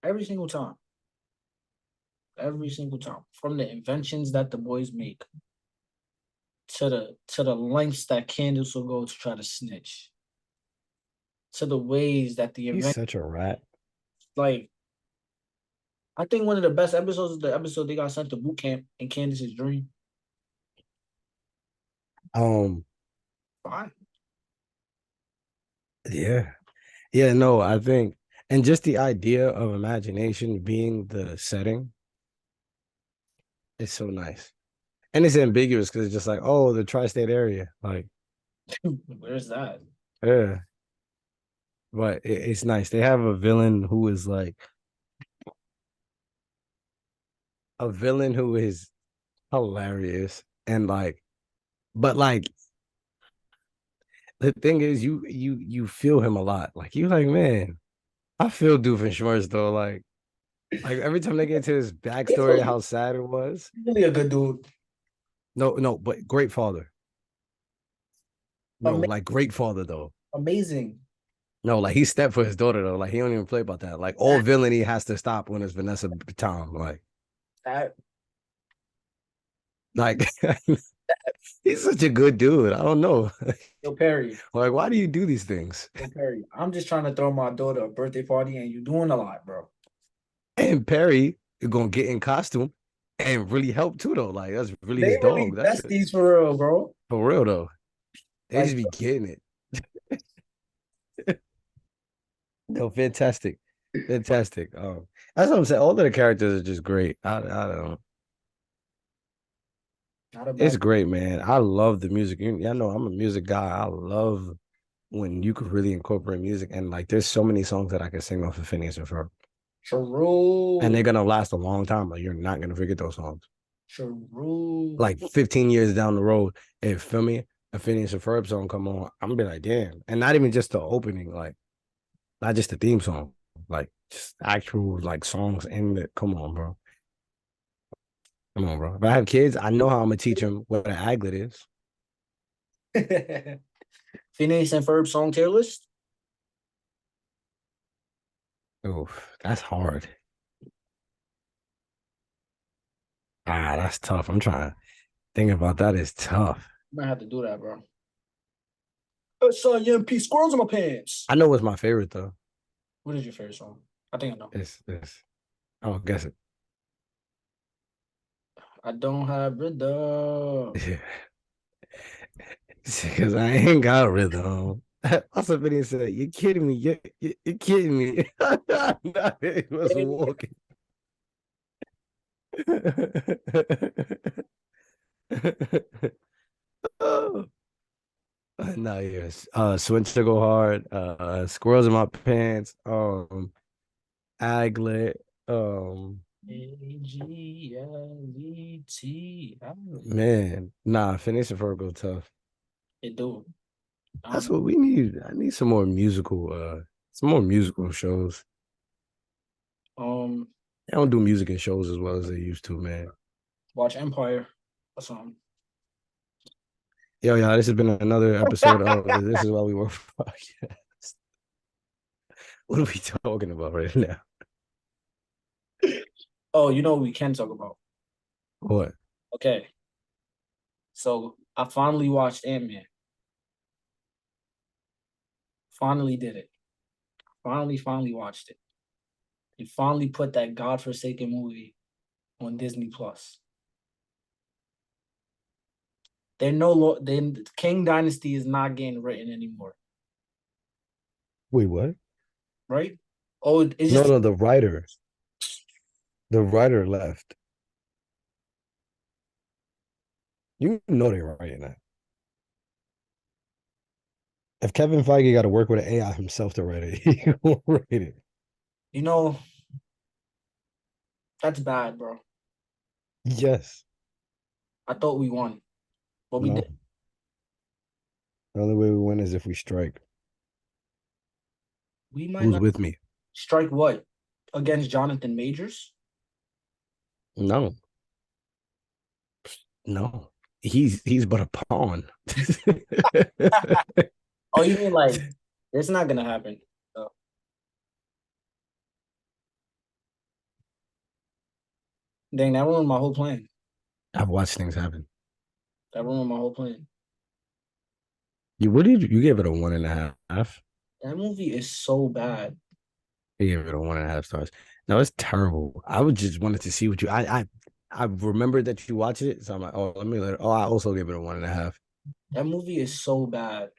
Every single time. Every single time. From the inventions that the boys make to the lengths that Candace will go to try to snitch. To the ways that the He's event such a rat. like I think one of the best episodes is the episode they got sent to boot camp in Candace's dream. Um, Fine. yeah. Yeah, no, I think and just the idea of imagination being the setting is so nice. And it's ambiguous because it's just like, oh, the tri-state area. Like, Where's that? yeah. But it's nice. They have a villain who is hilarious and like, but like the thing is, you feel him a lot. Like you like, man, I feel Doofenshmirtz though. Like every time they get to his He's backstory, really, how sad it was. really a good dude. No, no, but great father. No, Ama- like great father though. amazing. No, like he stepped for his daughter though. Like he don't even play about that. Like all That, villainy has to stop when it's Vanessa Tom. that Like he's such a good dude. I don't know. Yo Perry. Like, why do you do these things? Yo Perry. I'm just trying to throw my daughter a birthday party and you doing a lot, bro. And Perry is gonna get in costume and really help too, though. Like, that's really They his really dog. That's besties for real, bro. for real though. They Like just be getting it. No, fantastic. Fantastic. That's what I'm saying. All of the characters are just great. I don't know. not a It's bad great, man. I love the music. I know I'm a music guy. I love when you could really incorporate music and like there's so many songs that I can sing off of Phineas and Ferb. And true. they're gonna last a long time. Like you're not gonna forget those songs. True. Like 15 years down the road, if feel me, a Phineas and Ferb song come on, I'm gonna be like, damn. And not even just the opening, like not just the theme song, like just actual like songs in the come on, bro. Come on, bro. If I have kids, I know how I'm gonna teach them what an aglet is. Phineas and Ferb song tier list. Oof, that's hard. That's tough. I'm trying to think about that is tough. I might have to do that, bro. S-I-M-P squirrels in my pants. I know what's my favorite though. What is your favorite song? I think I know. It's I don't guess it. I don't have rhythm. Yeah. Because I ain't got rhythm. Also, Vinny said, "You're kidding me. You're kidding me." Nah, he was walking. Oh. No, yes. Switch to go hard. Squirrels in my pants. Aglet. Aglet. Man, nah. Finish the Virgo tough. It do. That's what we need. I need some more musical shows. Um, They don't do music in shows as well as they used to, man. watch Empire. That's Yo, y'all, this has been another episode of the This Is Why We Work podcast. What are we talking about right now? Oh, you know what we can talk about. What? Okay. So I finally watched Ant-Man. Finally did it. Finally watched it. He finally put that godforsaken movie on Disney Plus. They're no lo- they King Dynasty is not getting written anymore, Wait, what? right? Oh, it's No, just no, the writer. The writer left. You know they're writing that. If Kevin Feige got to work with an AI himself to write it, he will write it. You know, that's bad, bro. Yes. I thought we won, but we No. did. The only way we win is if we strike. We might Who's not with me? strike what against Jonathan Majors. No. No. He's but a pawn. Oh, you mean like it's not gonna happen? So, dang, that ruined my whole plan. I've watched things happen. That ruined my whole plan. You what did you gave it a 1.5? That movie is so bad. I gave it a 1.5 stars. No, it's terrible. I would just wanted to see what you I remembered that you watched it, so I'm like, oh, let me let it. Oh, I also gave it a 1.5. That movie is so bad.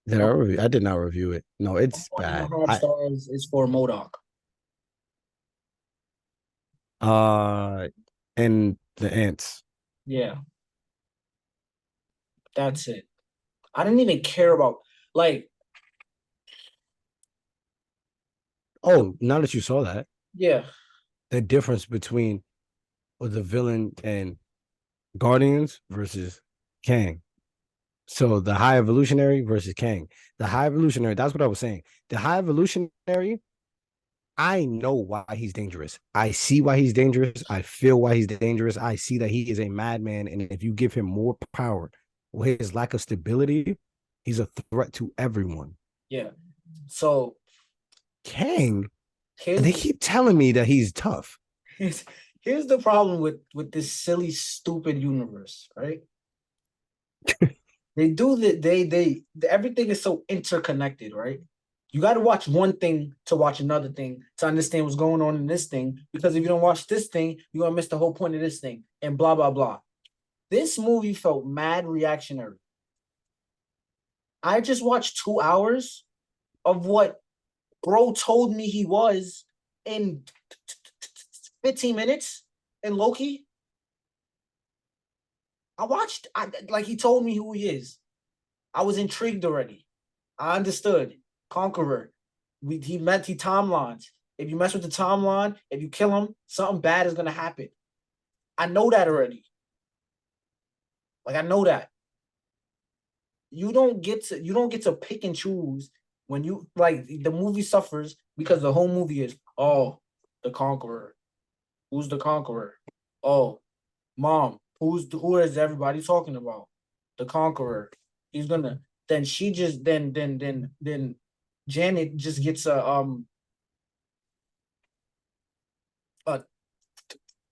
Did I review? I did not review it. No, it's One and a bad. half stars is for Modoc. Uh and the ants. Yeah, that's it. I didn't even care about like the Oh, now that you saw that, yeah. the difference between the villain and Guardians versus Kang. So the High Evolutionary versus Kang. The High Evolutionary, that's what I was saying. The High Evolutionary, I know why he's dangerous. I see why he's dangerous. I feel why he's dangerous. I see that he is a madman. And if you give him more power with his lack of stability, he's a threat to everyone. Yeah. So Kang, here's they keep telling me that he's tough. here's here's the problem with this silly, stupid universe, right? They do that. They everything is so interconnected, right? You got to watch one thing to watch another thing to understand what's going on in this thing. Because if you don't watch this thing, you're gonna miss the whole point of this thing, and blah blah blah. This movie felt mad reactionary. I just watched 2 hours of what bro told me he was in 15 minutes in Loki. Like he told me who he is. I was intrigued already. I understood. Conqueror. He timelines. If you mess with the timeline, if you kill him, something bad is gonna happen. I know that already. Like I know that. You don't get to pick and choose when you like the movie suffers because the whole movie is the conqueror. Who's the conqueror? Oh, mom. Who is everybody talking about? The conqueror. He's gonna then she just then Janet just gets a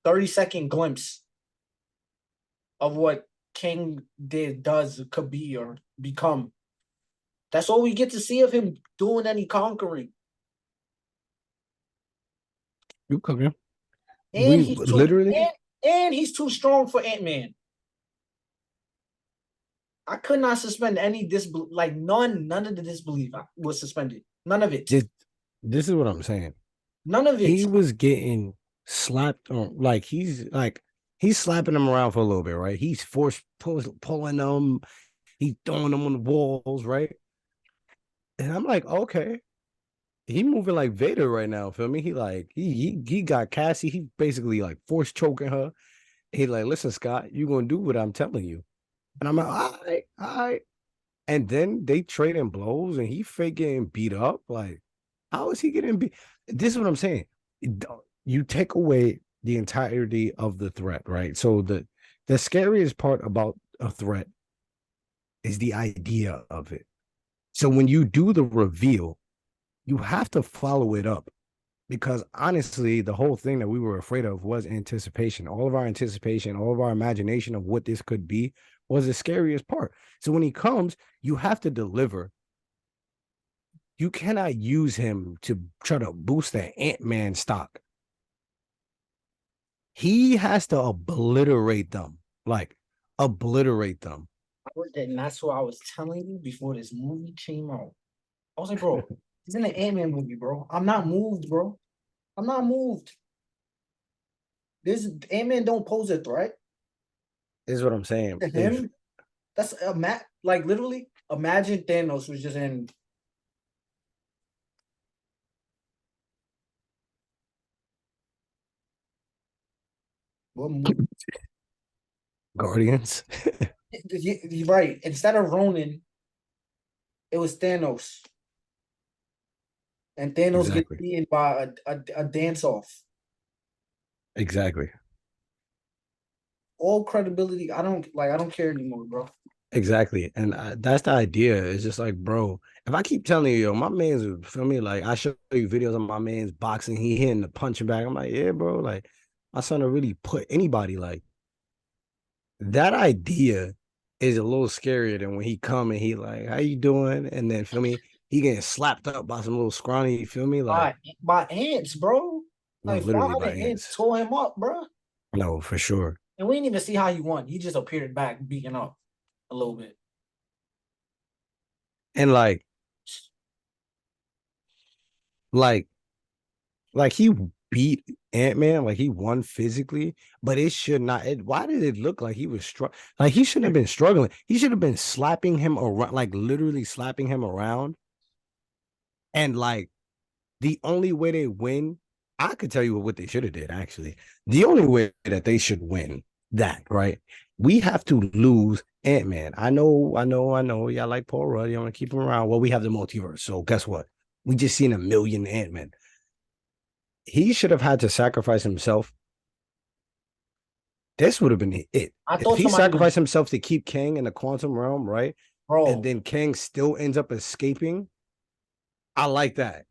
30-second glimpse of what King could be or become. That's all we get to see of him doing any conquering. You cooking? And We he's too literally and he's too strong for Ant-Man. I could not suspend any disbelief, like none of the disbelief was suspended. None of it. did this is what I'm saying. None of it. He was getting slapped on he's slapping him around for a little bit, right? He's pulling them, he's throwing them on the walls, right? And I'm like, okay, he moving like Vader right now. Feel me? He like he got Cassie. He basically like force choking her. He like, listen, Scott, you gonna do what I'm telling you. And I'm like, all right. And then they trading blows, and he fake getting beat up. Like, how is he getting beat? This is what I'm saying. You take away the entirety of the threat, right? So the scariest part about a threat is the idea of it. So when you do the reveal, you have to follow it up because honestly, the whole thing that we were afraid of was anticipation. All of our anticipation, all of our imagination of what this could be was the scariest part. So when he comes, you have to deliver. You cannot use him to try to boost the Ant-Man stock. He has to obliterate them, like obliterate them. And that's what I was telling you before this movie came out. I was like, bro, he's in the Ant-Man movie, bro. I'm not moved, bro. I'm not moved. This Ant-Man don't pose a threat This is what I'm saying. to If him. That's like literally imagine Thanos was just in what movie? Guardians. You're right. Instead of Ronan, it was Thanos. And Thanos gets Exactly. beaten by a dance off. Exactly. All credibility. I don't care anymore, bro. Exactly. And that's the idea. It's just like, bro, if I keep telling you, yo, my man's, feel me? Like, I show you videos of my man's boxing, he hitting the punching bag. I'm like, yeah, bro, like, my son to really put anybody like that idea is a little scarier than when he come and he like, how you doing? And then, feel me? He getting slapped up by some little scrawny, you feel me? Like, By ants, bro. no, Like literally 500 by ants ants. tore him up, bro. No, for sure. And we didn't even see how he won. He just appeared back, beating up a little bit. And like, like he beat Ant-Man, like he won physically, but it should not. Why did it look like he was like he shouldn't have been struggling? He should have been slapping him around, like literally slapping him around. And like the only way they win, I could tell you what they should have did actually. The only way that they should win that, right? We have to lose Ant-Man. I know. Y'all like Paul Rudd. You want to keep him around. Well, we have the multiverse. So guess what? We just seen a million Ant-Man. He should have had to sacrifice himself. This would have been it. I If thought he somebody was, sacrificed himself to keep Kang in the quantum realm, right? And bro. then Kang still ends up escaping, I like that.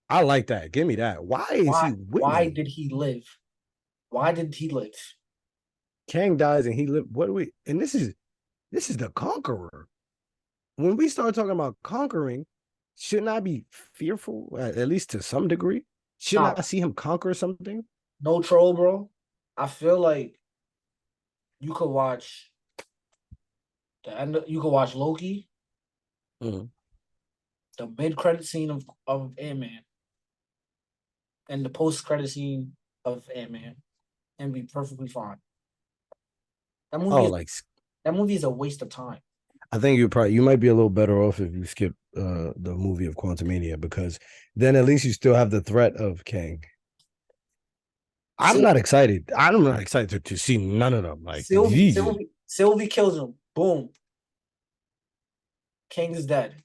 I like that. Give me that. Why is he Why winning? did he live? Why did he live? Kang dies and he live. What do we? And this is the conqueror. When we start talking about conquering, shouldn't I be fearful at least to some degree? Shouldn't Nah, I see him conquer something? no troll, bro. I feel like you could watch the end. You could watch Loki, Mhm. the mid credit scene of Ant Man, and the post credit scene of Ant Man, and be perfectly fine. That movie Oh, is like that movie is a waste of time. I think you might be a little better off if you skip the movie of Quantumania because then at least you still have the threat of Kang. I'm Sil- not excited. I'm not excited to see none of them. Like Jesus. Sylvie kills him. Boom. King is dead.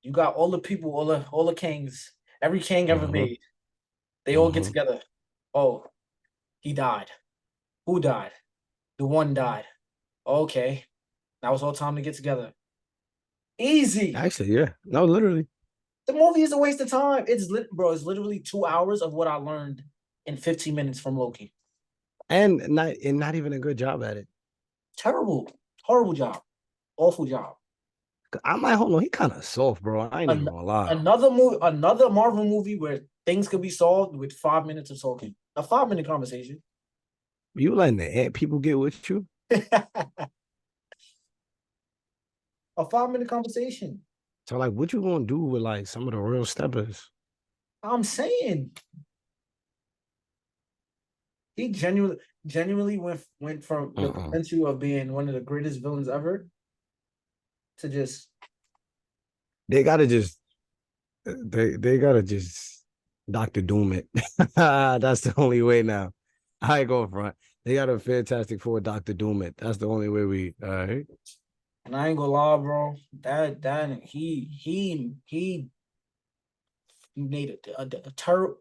You got all the people, all the kings, every king ever Uh-huh, made. They all get uh-huh. together. Oh, he died. Who died? The one died. Okay. Now it's all time to get together. Easy. Actually, yeah. No, literally. The movie is a waste of time. Bro, it's literally 2 hours of what I learned in 15 minutes from Loki. And not even a good job at it. Terrible. Horrible job. Awful job. I'm like, hold on, he kind of soft, bro. I ain't even An- gonna lie. another Marvel movie where things could be solved with 5 minutes of talking. A 5 minute conversation. You letting the ant people get with you? A 5 minute conversation. So like, what you gonna do with like some of the real steppers? I'm saying he genuinely went from the Uh-uh. potential of being one of the greatest villains ever to just They gotta just they gotta just Doctor Doom it. That's the only way now. I ain't going front. They got a Fantastic Four Doctor Doom it. That's the only way we all right. and I ain't gonna lie, bro. That he made a terrible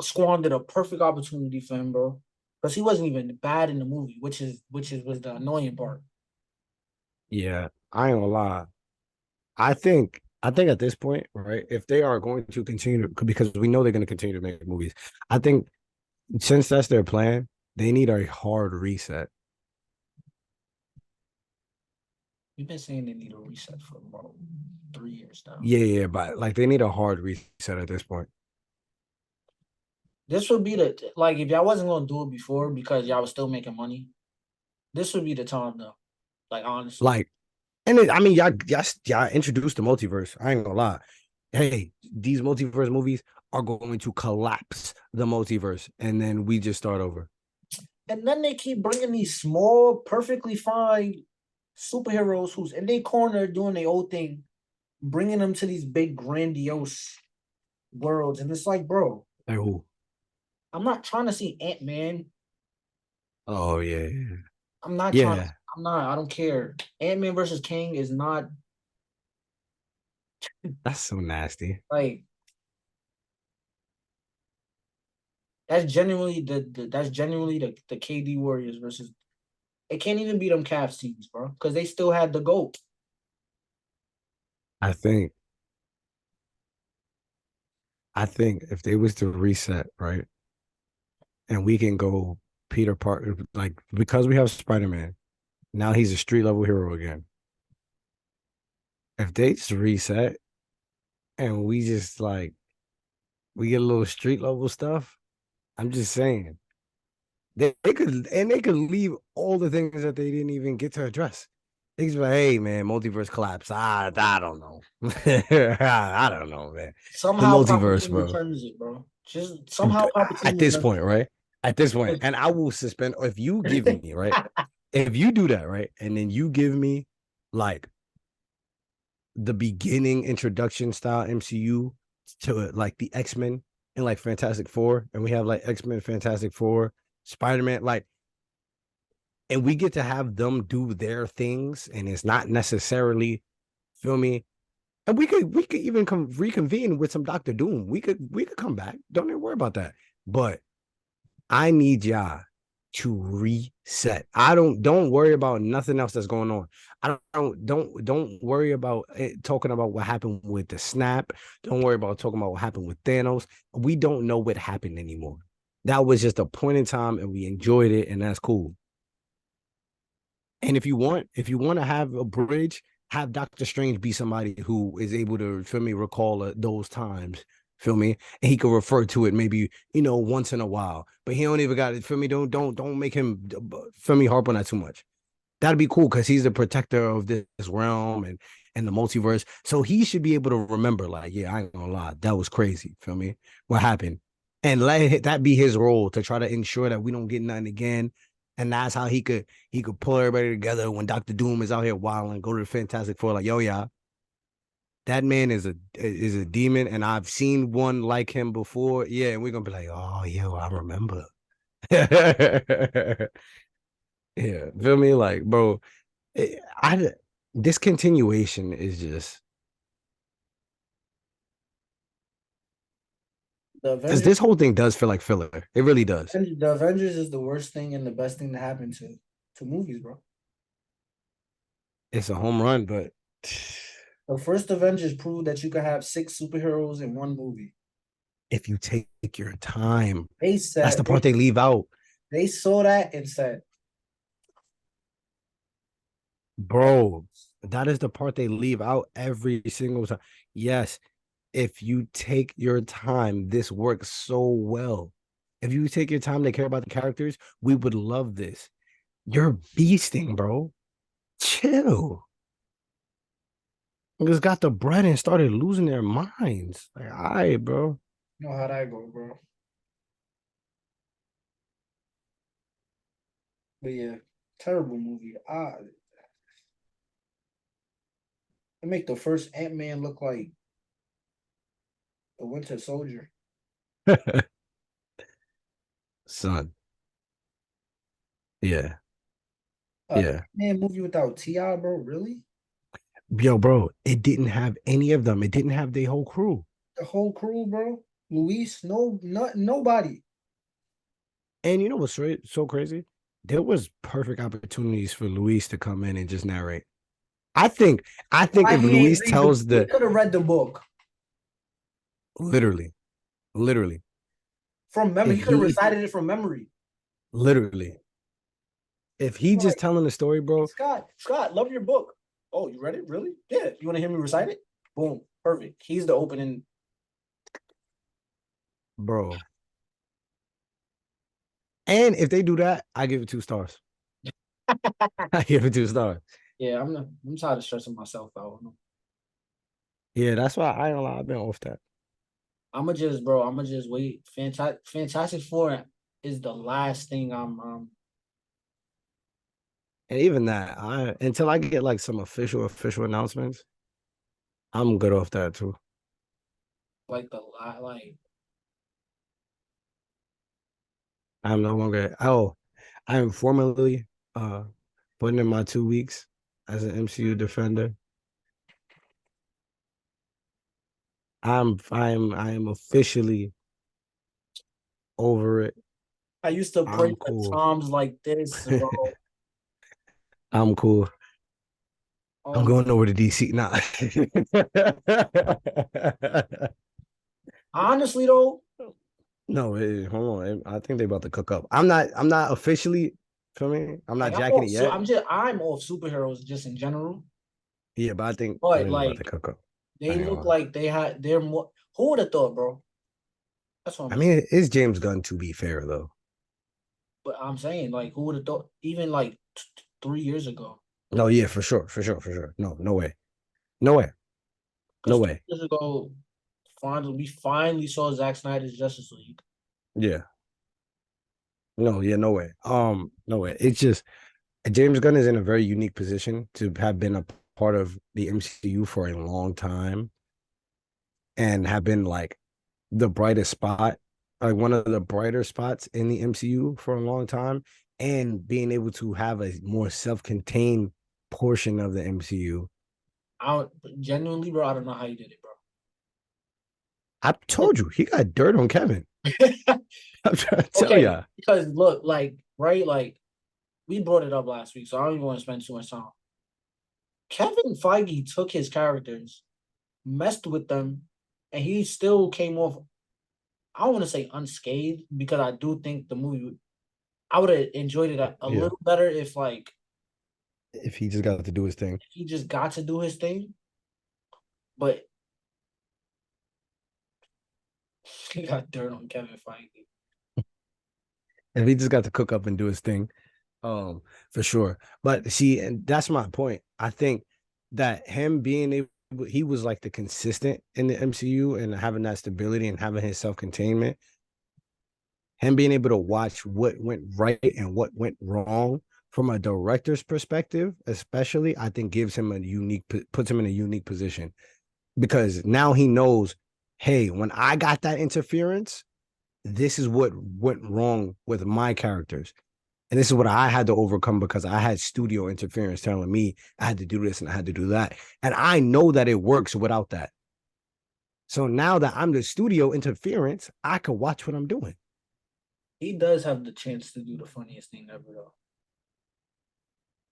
squandered a perfect opportunity for him, bro. Because he wasn't even bad in the movie, which is was the annoying part. Yeah, I ain't gonna lie. I think at this point, right, if they are going to continue to, because we know they're going to continue to make movies, I think since that's their plan, they need a hard reset. You've been saying they need a reset for about 3 years now. Yeah, but like they need a hard reset at this point. This would be the like if y'all wasn't gonna do it before because y'all was still making money. This would be the time though. Like honestly. Like, and I mean, y'all introduced the multiverse. I ain't gonna lie. Hey, these multiverse movies are going to collapse the multiverse, and then we just start over. And then they keep bringing these small, perfectly fine superheroes who's in their corner doing their own thing, bringing them to these big grandiose worlds, and it's like, bro, Like who? I'm not trying to see Ant-Man. Oh yeah, yeah. I'm not trying to. Yeah, I'm not. I don't care. Ant-Man versus King is not that's so nasty. like that's genuinely that's genuinely the KD Warriors versus. It can't even be them Cavs teams, bro, because they still had the GOAT. I think I think if they was to reset, right, and we can go Peter Parker, like because we have Spider-Man, now he's a street level hero again. If they just reset and we just like we get a little street level stuff, I'm just saying they could leave all the things that they didn't even get to address. They could be like, hey man, multiverse collapse. I don't know. I don't know, man. The Somehow multiverse, Palpatine bro. returns it, bro. Just somehow At Palpatine this returns point, right? At this point, and I will suspend if you give it. me, right? If you do that, right, and then you give me like the beginning introduction style MCU to like the X-Men and like Fantastic Four, and we have like X-Men, Fantastic Four, Spider-Man, like, and we get to have them do their things, and it's not necessarily, feel me. And we could even reconvene with some Doctor Doom. We could come back. Don't even worry about that. But I need y'all to reset. Don't worry about nothing else that's going on. I don't worry about talking about what happened with the snap. Don't worry about talking about what happened with Thanos. We don't know what happened anymore. That was just a point in time, and we enjoyed it, and that's cool. And if you want to have a bridge, have Doctor Strange be somebody who is able to, feel me, recall those times, feel me, and he could refer to it maybe once in a while. But he don't even got it. Feel me? Don't make him, feel me, harp on that too much. That'd be cool because he's the protector of this realm and the multiverse. So he should be able to remember, like, yeah, I ain't gonna lie, that was crazy. Feel me? What happened? And let that be his role to try to ensure that we don't get nothing again. And that's how he could pull everybody together when Doctor Doom is out here wilding, go to the Fantastic Four, like, yo, yeah, that man is a demon, and I've seen one like him before. Yeah, and we're gonna be like, oh, yo, I remember. Yeah, feel me? Like, bro, I this continuation is just The because Avengers, this whole thing does feel like filler. It really does. the Avengers is the worst thing and the best thing to happen to movies, bro. It's a home run, but The first Avengers proved that you could have six superheroes in one movie. if you take your time, They that's the said part they leave out, they saw that and said, bro. That is the part they leave out every single time. Yes, if you take your time, this works so well. If you take your time to care about the characters, we would love this. You're beasting, bro. Chill. Niggas got the bread and started losing their minds. Like, all right, bro. "You know how that go, bro." But yeah, terrible movie. It make the first Ant Man look like the Winter Soldier. Son. Yeah. Ant Yeah. Man movie without Ti, bro. Really? Yo, bro, it didn't have any of them. It didn't have the whole crew. The whole crew, bro. Luis, no, not nobody. And you know what's so crazy? There was perfect opportunities for Luis to come in and just narrate. I think Why if he ain't Luis read the? tells He the could have read the book literally, literally, from memory. if He could have he recited it from memory. literally, if he just Like, telling the story, hey, bro, Scott, love your book. Oh, you read it? Really? Yeah. You want to hear me recite it? Boom. Perfect. He's the opening. bro. And if they do that, I give it 2 stars. I give it 2 stars. Yeah, I'm tired of stressing myself out. Yeah, that's why I don't lie. I've been off that. I'm gonna just wait. Fantastic Four is the last thing And even that, I until I get like some official announcements, I'm good off that too. Like the like I'm no longer I am formally putting in my 2 weeks as an MCU defender. I am officially over it. I used to pray I'm for cool. times like this, bro. I'm cool. I'm Um, going over to DC now. honestly though, No, hold on. I think they about to cook up. I'm not officially filming. I'm not like jacking it yet. I'm off superheroes just in general. Yeah, but I think But they're about to like cook up. I they ain't gonna look lie. like they're more. Who would have thought, bro? That's what I'm I gonna say. mean, it's James Gunn to be fair though. But I'm saying, like, who would have thought? Even like 3 years ago, No, yeah, for sure. No, no way. No way. No because two way. years ago, we finally saw Zack Snyder's Justice League. Yeah. No, yeah, no way. No way. It's just James Gunn is in a very unique position to have been a part of the MCU for a long time and have been like the brightest spot, like one of the brighter spots in the MCU for a long time, and being able to have a more self-contained portion of the MCU. I don't, genuinely, bro, I don't know how you did it, I told you he got dirt on Kevin. bro. I'm trying to tell Okay, ya. because look, like, right, like we brought it up last week, so I don't even want to spend too much time. Kevin Feige took his characters, messed with them, and he still came off. I don't want to say unscathed because I do think the movie. I would have enjoyed it a Yeah, little better if like if he just got to do his thing. he just got to do his thing, but he got dirt on Kevin Feige. If he just got to cook up and do his thing, um, for sure. But see, and that's my point. I think that him being able, he was like the consistent in the MCU and having that stability and having his self containment. Him being able to watch what went right and what went wrong from a director's perspective, especially, I think gives him a unique, puts him in a unique position because now he knows, hey, when I got that interference, this is what went wrong with my characters. And this is what I had to overcome because I had studio interference telling me I had to do this and I had to do that. And I know that it works without that. So now that I'm the studio interference, I can watch what I'm doing. He does have the chance to do the funniest thing ever, though.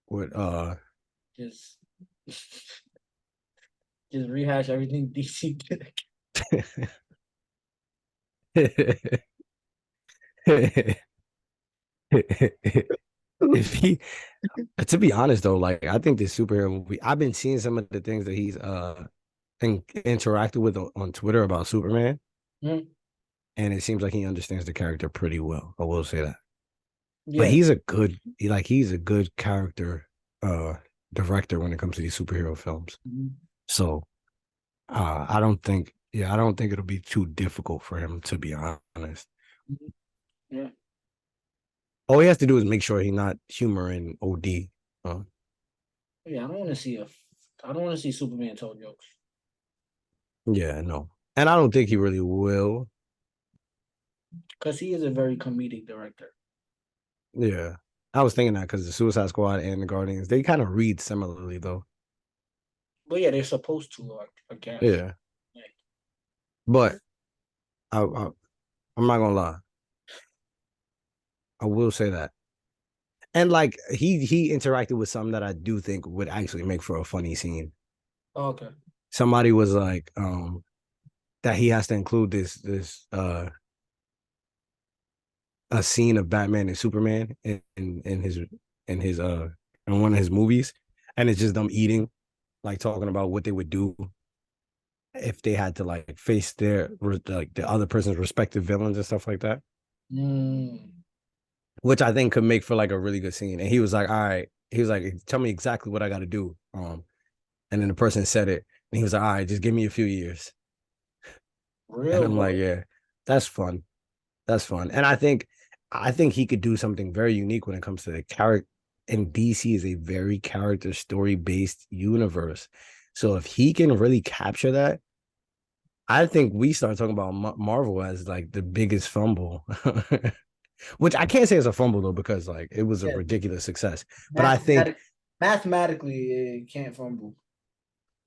With Just, just rehash everything DC did. if he to be honest though, like I think this superhero movie, I've been seeing some of the things that he's interacted with on Twitter about Superman, Mm, and it seems like he understands the character pretty well. I will say that. But yeah, he's a good character uh director when it comes to these superhero films. mhm, So I don't think it'll be too difficult for him to be honest. mhm, yeah, All he has to do is make sure he's not humoring OD. Uh, yeah. I don't want to see Superman tell jokes yeah, no. And I don't think he really will. because he is a very comedic director. Yeah. I was thinking that because the Suicide Squad and the Guardians, they kind of read similarly though. But yeah, they're supposed to, I guess. Yeah. Yeah. But I'm not gonna lie. I will say that. And like he interacted with something that I do think would actually make for a funny scene. Oh, okay. Somebody was like, that he has to include this a scene of Batman and Superman in his in one of his movies, and it's just them eating, like talking about what they would do if they had to like face their like the other person's respective villains and stuff like that, Mm, which I think could make for like a really good scene. And he was like, "All right," he was like, "Tell me exactly what I got to do." And then the person said it, and he was like, "All right, just give me a few years." And real, I'm like, bro. "Yeah, that's fun. That's fun." And I think he could do something very unique when it comes to the character and DC is a very character story based universe. So if he can really capture that, I think we start talking about Marvel as like the biggest fumble, which I can't say it's a fumble though because like it was a Yeah, ridiculous success. But I think, mathematically, it can't fumble.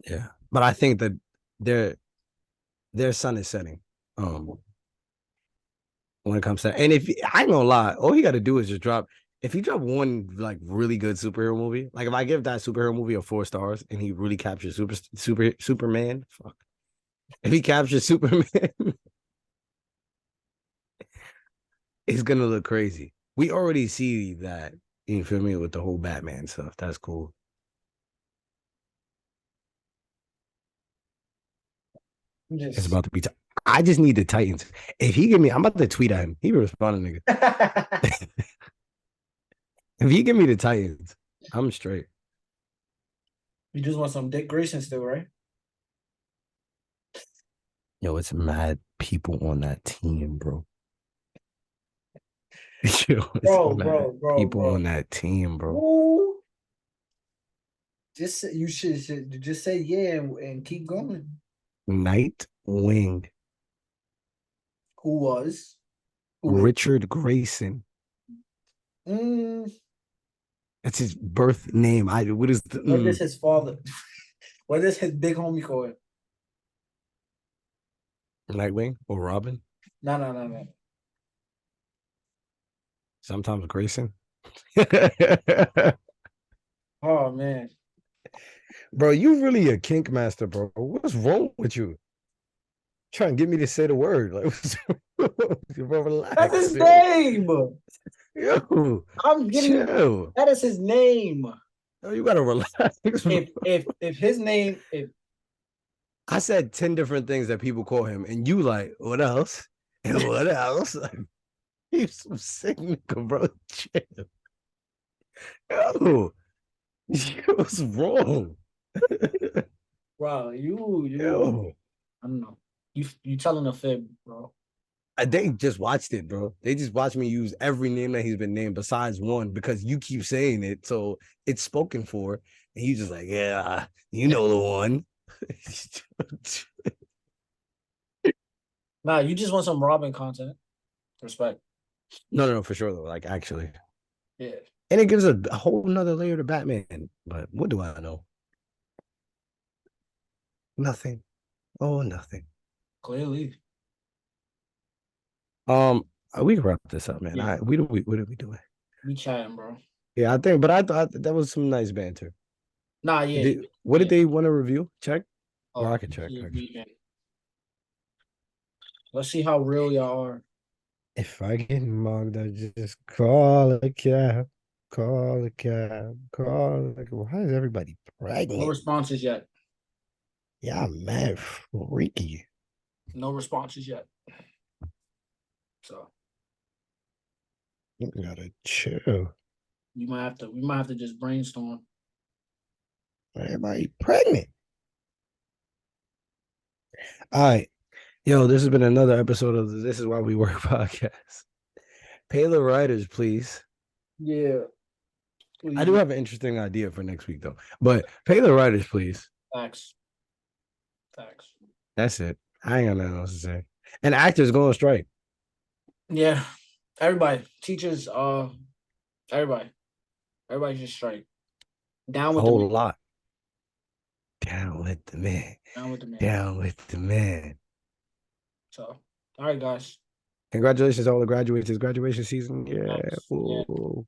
yeah, but I think that their their sun is setting. When it comes to, and if I ain't gonna lie, all he got to do is just drop. If he drop one like really good superhero movie, like if I give that superhero movie a 4 stars and he really captures Superman, fuck. If he captures Superman, it's gonna look crazy. We already see that. You feel me with the whole Batman stuff. That's cool. It's Just about to be. I just need the Titans. If he give me, I'm about to tweet at him. He be responding, nigga. If he give me the Titans, I'm straight. you just want some Dick Grayson still, right? Yo, it's mad people on that team, bro. Yo, it's mad people Bro. on that team, bro. Ooh. You should just say yeah and keep going. Nightwing, Who was? Who is? Richard Grayson. Mm, That's his birth name. What is the what is his father? What is his big homie called? Nightwing or Robin? No. Sometimes Grayson. Oh man. Bro, you really a kink master, bro. What's wrong with you? Trying to get me to say the word. Like, bro, That's relax. his name. Yo, I'm getting chill. that is his name. Yo, you gotta relax. If his name if I said 10 different things that people call him, and you like, what else? And what else? Like, he's some sick nigga, bro. Chill. Yo, what's wrong? bro, you Yo. I don't know. You telling a fib, bro. They just watched it, bro. They just watched me use every name that he's been named besides one because you keep saying it. So it's spoken for. And you just like, yeah, you know the one. Nah, you just want some Robin content. Respect. No, for sure, though. Like, actually. Yeah. And it gives a whole nother layer to Batman. But what do I know? Nothing. Oh, nothing. Clearly. We can wrap this up, man. Yeah. What are we doing? We chatting, bro. Yeah, I think, but I thought that was some nice banter. Nah, yeah. What Yeah. did they want to review? Check. Or Oh, I can check. let's see how real y'all are. If I get mugged, I just call a cab. Call a cab. Call a cab. Why is everybody No pregnant? responses yet. Yeah, man, freaky. No responses yet. So You gotta chill. we might have to just brainstorm. Everybody pregnant. All right. Yo, this has been another episode of the This Is Why We Work podcast. Pay the writers, please. Yeah. Please. I do have an interesting idea for next week, though. But pay the writers, please. Facts. That's it. I ain't got nothing else to say. And actors go on strike. Yeah. Everybody. Teachers, everybody. Everybody just strike. Down A with whole the lot. Down with the man. Down with the man. Down with the man. So, all right, guys. Congratulations to all the graduates. It's graduation season. Yeah. Yeah. Ooh.